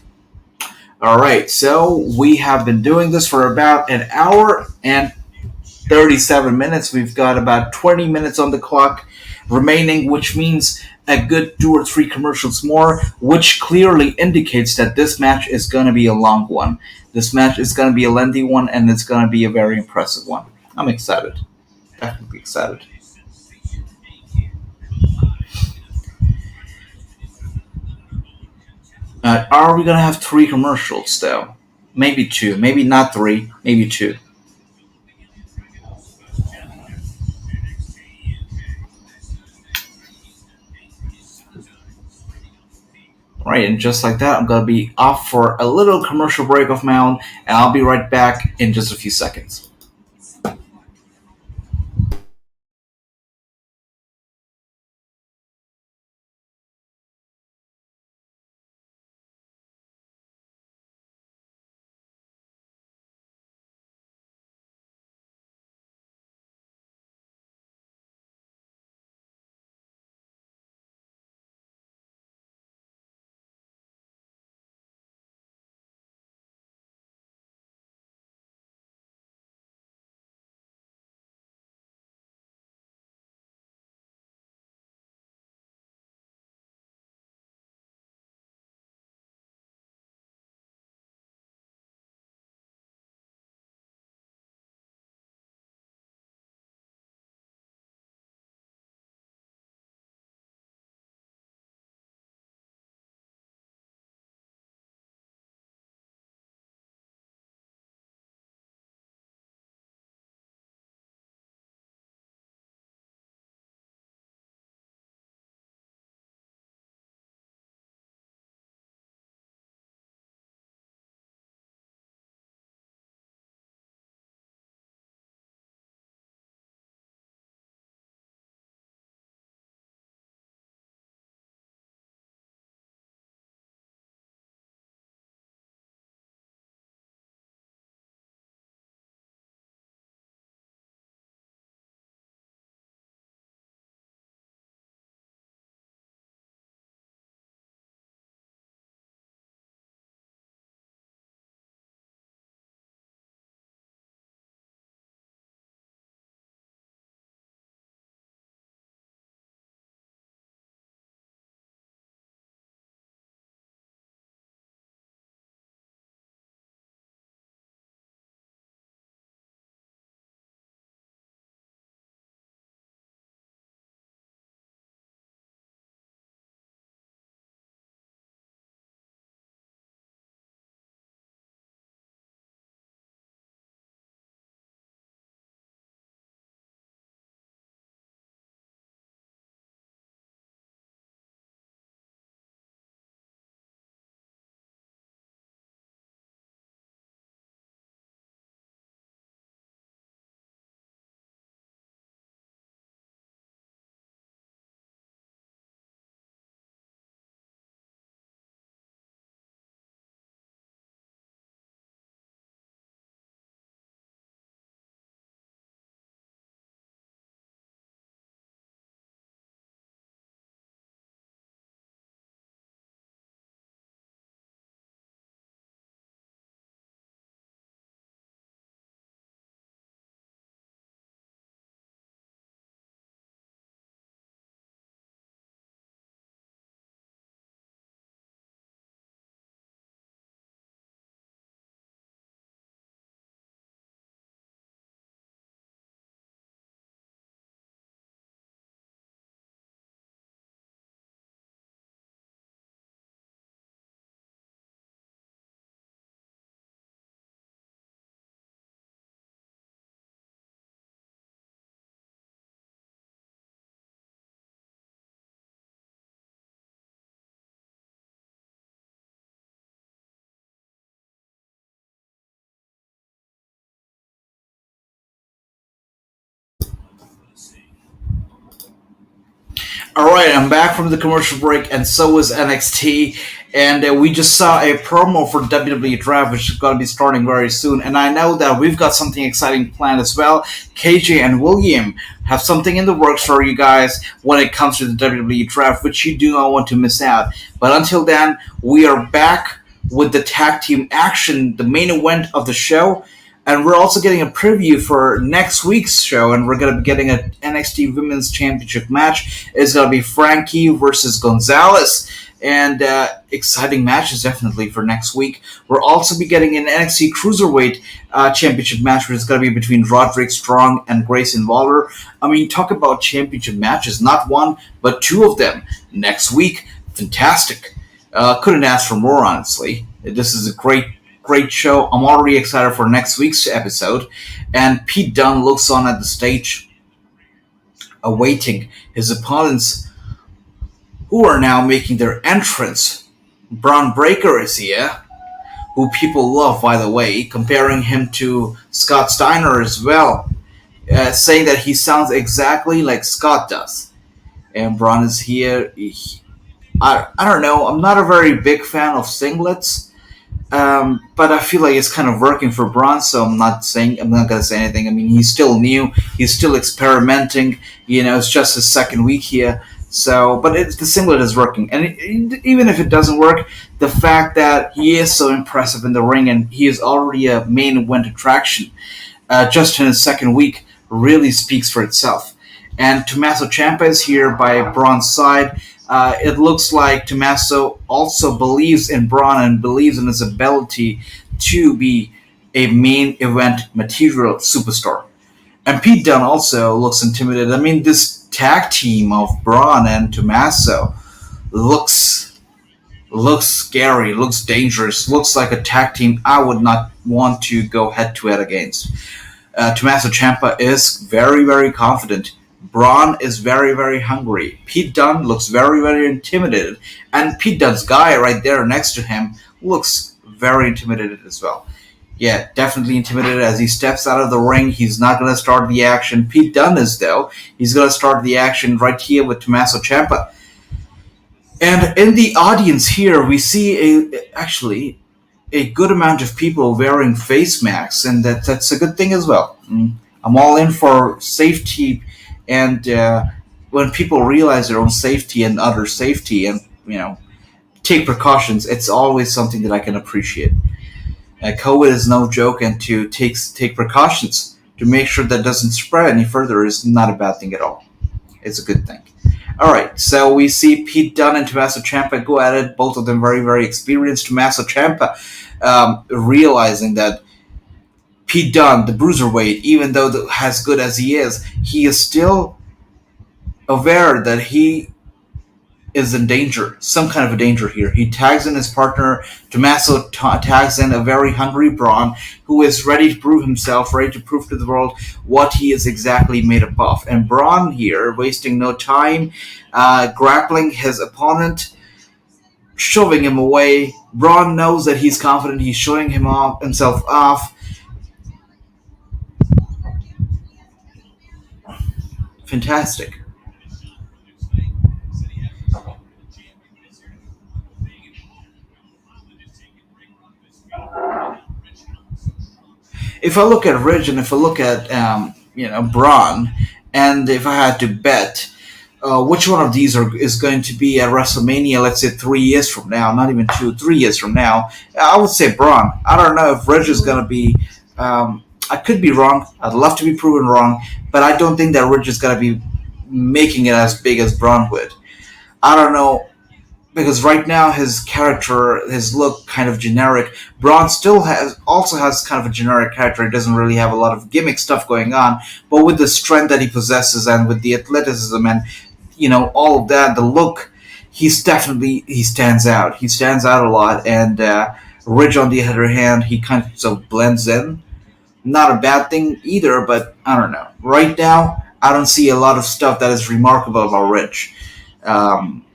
All right, so we have been doing this for about an hour and 37 minutes. We've got about 20 minutes on the clock remaining, which means a good two or three commercials more, which clearly indicates that this match is going to be a long one. This match is going to be a lengthy one, and it's going to be a very impressive one. I'm excited. Definitely excited. Are we going to have three commercials, though? Maybe two. Maybe not three. Maybe two. Right, and just like that, I'm gonna be off for a little commercial break of my own, and I'll be right back in just a few seconds. All right, I'm back from the commercial break, and so is NXT. And we just saw a promo for WWE Draft, which is going to be starting very soon. And I know that we've got something exciting planned as well. KJ and William have something in the works for you guys when it comes to the WWE Draft, which you do not want to miss out. But until then, we are back with the tag team action, the main event of the show. And we're also getting a preview for next week's show, and we're going to be getting an NXT Women's Championship match. It's going to be Frankie versus Gonzalez, and exciting matches definitely for next week. We'll also be getting an NXT Cruiserweight Championship match, which is going to be between Roderick Strong and Grayson Waller. I mean, talk about championship matches, not one, but two of them next week. Fantastic. Couldn't ask for more, honestly. This is a great show. I'm already excited for next week's episode. And Pete Dunne looks on at the stage, awaiting his opponents, who are now making their entrance. Braun Breaker is here, who people love, by the way, comparing him to Scott Steiner as well, saying that he sounds exactly like Scott does. And Braun is here. I don't know. I'm not a very big fan of singlets. But I feel like it's kind of working for Braun, so I'm not gonna say anything. I mean, he's still new, he's still experimenting. It's just his second week here. So, but the singlet is working, and even if it doesn't work, the fact that he is so impressive in the ring and he is already a main event attraction, just in his second week, really speaks for itself. And Tommaso Ciampa is here by Braun's side. It looks like Tommaso also believes in Braun and believes in his ability to be a main event material superstar. And Pete Dunne also looks intimidated. I mean, this tag team of Braun and Tommaso looks scary, looks dangerous, looks like a tag team I would not want to go head to head against. Tommaso Ciampa is very, very confident. Braun is very, very hungry. Pete Dunne looks very, very intimidated. And Pete Dunne's guy right there next to him looks very intimidated as well. Yeah, definitely intimidated as he steps out of the ring. He's not going to start the action. Pete Dunne is, though. He's going to start the action right here with Tommaso Ciampa. And in the audience here, we see actually a good amount of people wearing face masks, and that's a good thing as well. I'm all in for safety. And when people realize their own safety and other safety and, take precautions, it's always something that I can appreciate. COVID is no joke, and to take precautions to make sure that doesn't spread any further is not a bad thing at all. It's a good thing. All right, so we see Pete Dunne and Tommaso Ciampa go at it, both of them very, very experienced. Tommaso Ciampa realizing that Pete Dunne, the bruiserweight, even though as good as he is still aware that he is in danger, some kind of a danger here. He tags in his partner. Tommaso tags in a very hungry Braun, who is ready to prove himself, ready to prove to the world what he is exactly made up of. And Braun here, wasting no time, grappling his opponent, shoving him away. Braun knows that he's confident. He's showing himself off. Fantastic. If I look at Ridge and if I look at Braun, and if I had to bet which one of these is going to be at WrestleMania, let's say 3 years from now, not even 3 years from now, I would say Braun. I don't know if Ridge is going to be. I could be wrong. I'd love to be proven wrong, but I don't think that Ridge is going to be making it as big as Braun would. I don't know, because right now his character, his look, kind of generic. Braun still also has kind of a generic character. He doesn't really have a lot of gimmick stuff going on, but with the strength that he possesses and with the athleticism and all of that, the look, he stands out. He stands out a lot, and Ridge, on the other hand, he kind of so blends in. Not a bad thing either, but I don't know. Right now, I don't see a lot of stuff that is remarkable about Ridge. I'm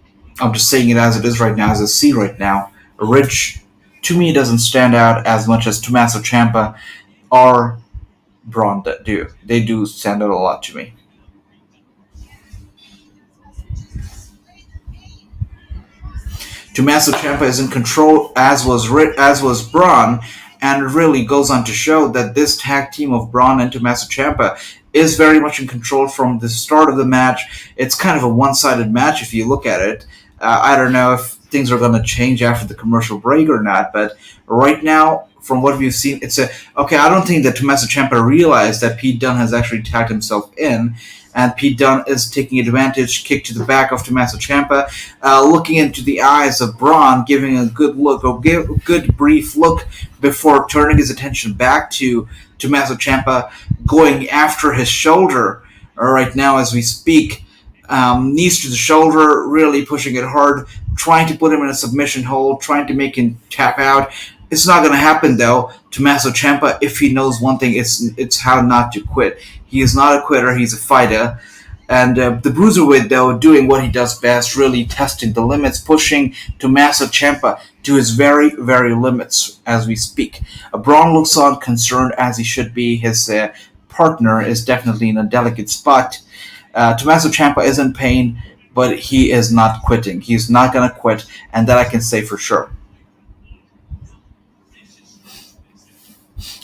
just saying it as it is right now, as I see right now. Ridge, to me, doesn't stand out as much as Tommaso Ciampa or Braun do. They do stand out a lot to me. Tommaso Ciampa is in control, as was Braun, and it really goes on to show that this tag team of Braun and Tommaso Ciampa is very much in control from the start of the match. It's kind of a one-sided match if you look at it. I don't know if things are going to change after the commercial break or not, but right now, from what we've seen, it's a okay. I don't think that Tommaso Ciampa realized that Pete Dunne has actually tagged himself in, and Pete Dunne is taking advantage, kick to the back of Tommaso Ciampa, looking into the eyes of Braun, giving a good look, or give a good brief look before turning his attention back to Tommaso Ciampa, going after his shoulder right now as we speak. Knees to the shoulder, really pushing it hard, trying to put him in a submission hold, trying to make him tap out. It's not going to happen though. Tommaso Ciampa, if he knows one thing, it's how not to quit. He is not a quitter. He's a fighter. And the Bruiserweight, though, doing what he does best, really testing the limits, pushing Tommaso Ciampa to his very, very limits as we speak. Braun looks on concerned as he should be. His partner is definitely in a delicate spot. Tommaso Ciampa is in pain, but he is not quitting. He's not going to quit, and that I can say for sure.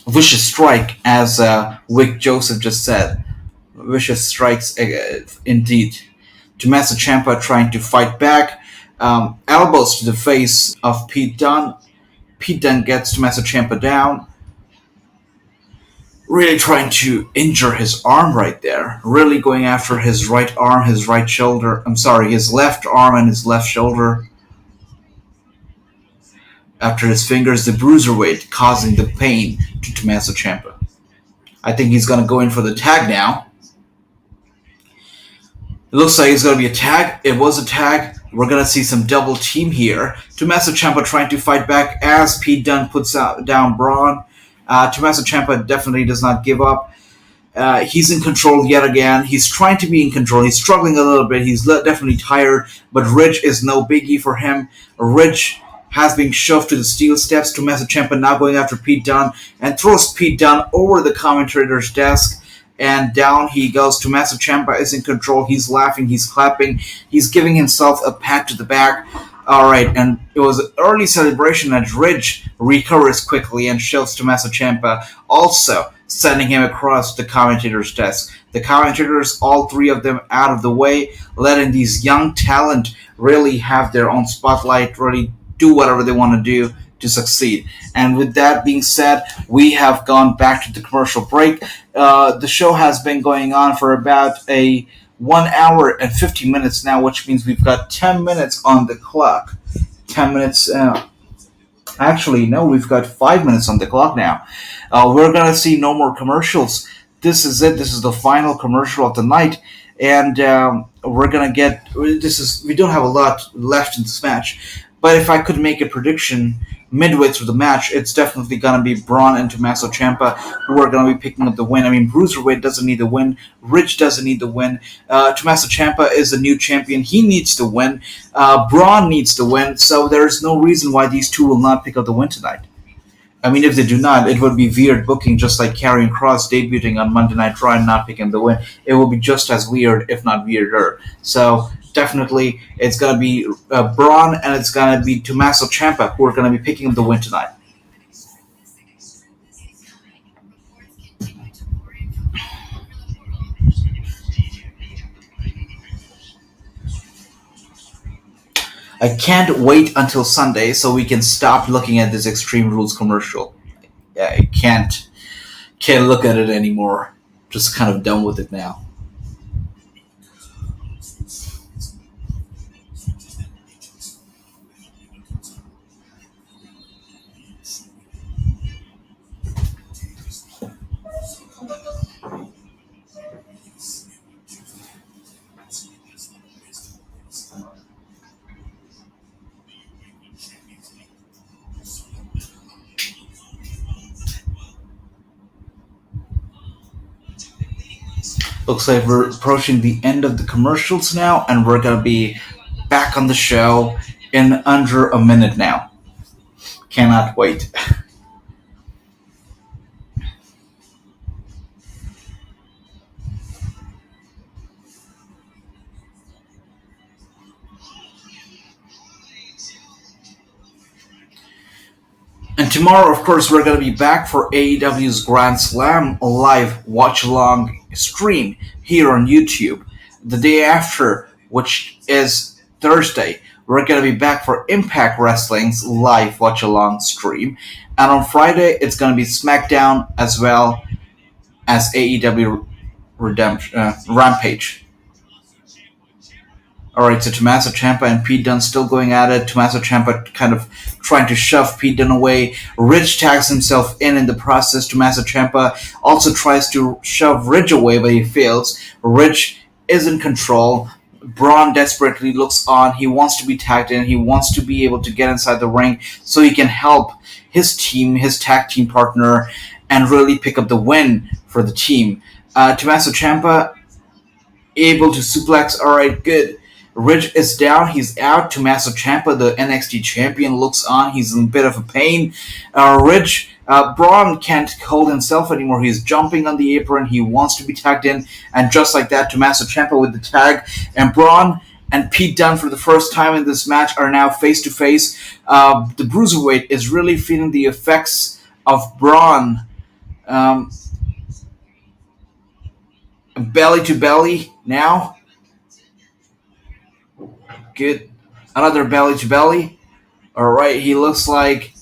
Vicious strike, as Vic Joseph just said. Vicious strikes, indeed. Tommaso Ciampa trying to fight back. Elbows to the face of Pete Dunne. Pete Dunne gets Tommaso Ciampa down. Really trying to injure his arm right there. Really going after his right arm, his right shoulder. I'm sorry, his left arm and his left shoulder. After his fingers, the Bruiserweight causing the pain to Tommaso Ciampa. I think he's going to go in for the tag now. It looks like it's going to be a tag. It was a tag. We're going to see some double team here. Tommaso Ciampa trying to fight back as Pete Dunne puts down Braun. Tommaso Ciampa definitely does not give up. He's in control yet again. He's trying to be in control. He's struggling a little bit. He's definitely tired, but Ridge is no biggie for him. Ridge has been shoved to the steel steps. Tommaso Ciampa now going after Pete Dunne and throws Pete Dunne over the commentator's desk. And down he goes. Tommaso Ciampa is in control. He's laughing. He's clapping. He's giving himself a pat to the back. All right, and it was an early celebration as Ridge recovers quickly and shoves Tommaso Ciampa, also sending him across the commentator's desk. The commentators, all three of them out of the way, letting these young talent really have their own spotlight, really do whatever they want to do to succeed. And with that being said, we have gone back to the commercial break. The show has been going on for about a 1 hour and 50 minutes now, which means we've got 10 minutes on the clock. 10 minutes. Actually, no, we've got 5 minutes on the clock now. We're going to see no more commercials. This is it. This is the final commercial of the night. And we're going to get... We don't have a lot left in this match. But if I could make a prediction midway through the match, it's definitely going to be Braun and Tommaso Ciampa who are going to be picking up the win. I mean, Bruiserweight doesn't need the win. Ridge doesn't need the win. Tommaso Ciampa is the new champion. He needs to win. Braun needs to win. So there's no reason why these two will not pick up the win tonight. I mean, if they do not, it would be weird booking, just like Karrion Kross debuting on Monday Night Raw and not picking the win. It will be just as weird, if not weirder. So definitely, it's going to be Braun and it's going to be Tommaso Ciampa who are going to be picking up the win tonight. I can't wait until Sunday so we can stop looking at this Extreme Rules commercial. Yeah, I can't look at it anymore. Just kind of done with it now. Looks like we're approaching the end of the commercials now, and we're going to be back on the show in under a minute now. Cannot wait. And tomorrow, of course, we're going to be back for AEW's Grand Slam live watch along stream here on YouTube. The day after, which is Thursday, we're going to be back for Impact Wrestling's live watch along stream. And on Friday, it's going to be SmackDown as well as AEW Rampage. Alright, so Tommaso Ciampa and Pete Dunne still going at it. Tommaso Ciampa kind of trying to shove Pete Dunne away. Ridge tags himself in the process. Tommaso Ciampa also tries to shove Ridge away, but he fails. Ridge is in control. Braun desperately looks on. He wants to be tagged in. He wants to be able to get inside the ring so he can help his team, his tag team partner, and really pick up the win for the team. Tommaso Ciampa able to suplex. Alright, good. Ridge is down. He's out. Tommaso Ciampa, the NXT champion, looks on. He's in a bit of a pain. Braun can't hold himself anymore. He's jumping on the apron. He wants to be tagged in. And just like that, Tommaso Ciampa with the tag. And Braun and Pete Dunne, for the first time in this match, are now face-to-face. The Cruiserweight is really feeling the effects of Braun. Belly-to-belly now. Good. Another belly to belly. Alright, he looks like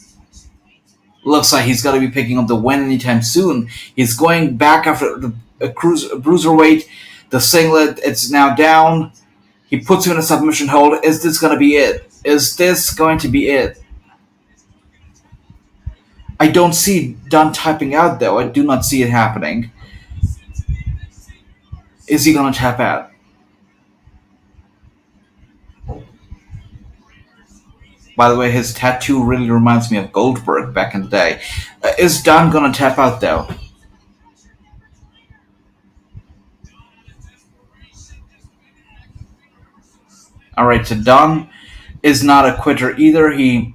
he's gonna be picking up the win anytime soon. He's going back after the Cruiserweight. The singlet, it's now down. He puts you in a submission hold. Is this gonna be it? Is this going to be it? I don't see Dunne typing out though. I do not see it happening. Is he gonna tap out? By the way, his tattoo really reminds me of Goldberg back in the day. Is Dunne gonna tap out though? Alright, so Dunne is not a quitter either. He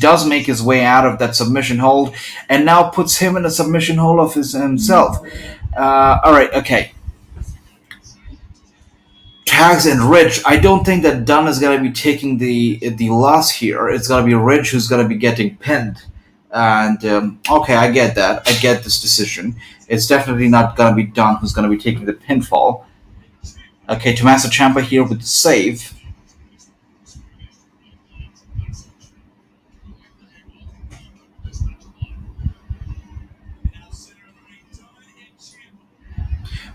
does make his way out of that submission hold, and now puts him in a submission hold of himself. Alright, okay. Tags and Ridge. I don't think that Dunne is going to be taking the loss here. It's going to be Ridge who's going to be getting pinned. And, okay, I get that. I get this decision. It's definitely not going to be Dunne who's going to be taking the pinfall. Okay, Tommaso Ciampa here with the save.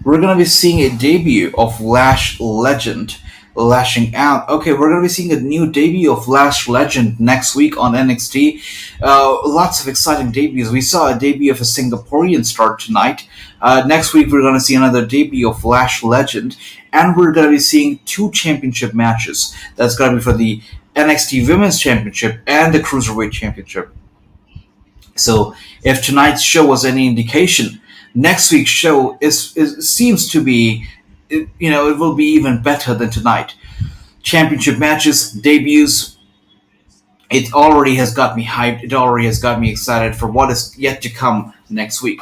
We're going to be seeing a debut of Lash Legend lashing out. Okay, we're going to be seeing a new debut of Lash Legend next week on NXT. Lots of exciting debuts. We saw a debut of a Singaporean star tonight. Next week, we're going to see another debut of Lash Legend. And we're going to be seeing 2 championship matches. That's going to be for the NXT Women's Championship and the Cruiserweight Championship. So, if tonight's show was any indication, next week's show seems to be, it will be even better than tonight. Championship matches, debuts. It already has got me hyped. It already has got me excited for what is yet to come next week.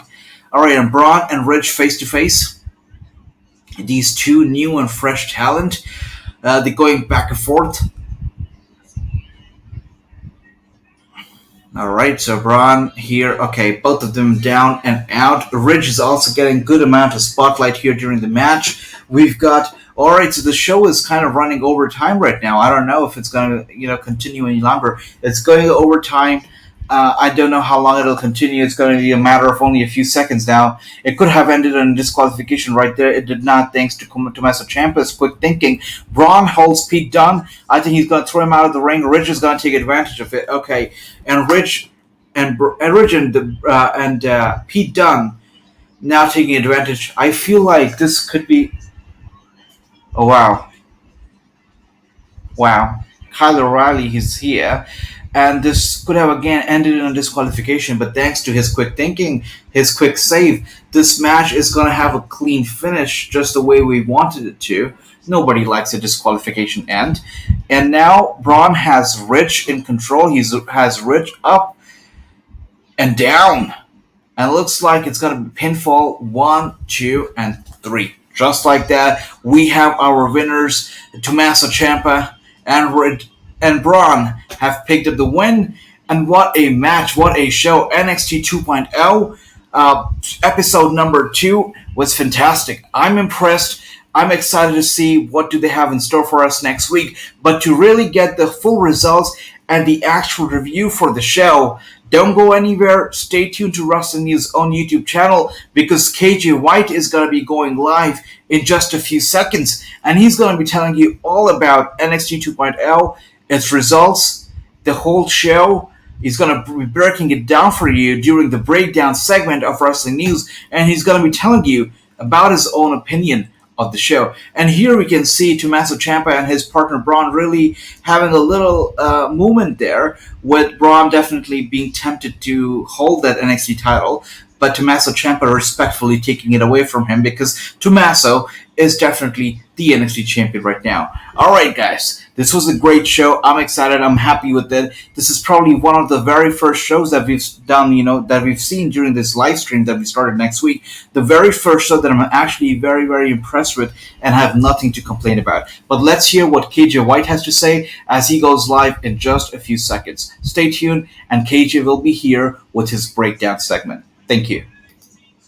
Alright, and Braun and Ridge face to face. These two new and fresh talent. They're going back and forth. Alright, so Braun here. Okay, both of them down and out. Ridge is also getting good amount of spotlight here during the match. We've got... Alright, so the show is kind of running over time right now. I don't know if it's going to continue any longer. It's going over time. I don't know how long it'll continue. It's going to be a matter of only a few seconds now. It could have ended in disqualification right there. It did not, thanks to Tommaso Ciampa's quick thinking. Braun holds Pete Dunne. I think he's going to throw him out of the ring. Ridge is going to take advantage of it. Okay, and Ridge and Pete Dunne now taking advantage. I feel like this could be... Oh, wow. Wow. Kyle O'Reilly is here. And this could have again ended in a disqualification, but thanks to his quick thinking, his quick save, this match is going to have a clean finish just the way we wanted it to. Nobody likes a disqualification end. And now Braun has Ridge in control. He has Ridge up and down. And it looks like it's going to be pinfall 1, 2, and 3. Just like that, we have our winners, Tommaso Ciampa and Braun have picked up the win, And what a match, what a show. NXT 2.0, episode number 2 was fantastic. I'm impressed. I'm excited to see what do they have in store for us next week. But to really get the full results and the actual review for the show, don't go anywhere. Stay tuned to Wrestling News' own YouTube channel because KJ White is going to be going live in just a few seconds. And he's going to be telling you all about NXT 2.0, its results, the whole show. He's going to be breaking it down for you during the breakdown segment of Wrestling News, and he's going to be telling you about his own opinion of the show. And here we can see Tommaso Ciampa and his partner Braun really having a little moment there, with Braun definitely being tempted to hold that NXT title, but Tommaso Ciampa respectfully taking it away from him because Tommaso is definitely the NXT champion right now. Alright guys, this was a great show. I'm excited, I'm happy with it. This is probably one of the very first shows that we've done, that we've seen during this live stream that we started next week. The very first show that I'm actually very, very impressed with and have nothing to complain about. But let's hear what KJ White has to say as he goes live in just a few seconds. Stay tuned, and KJ will be here with his breakdown segment. Thank you.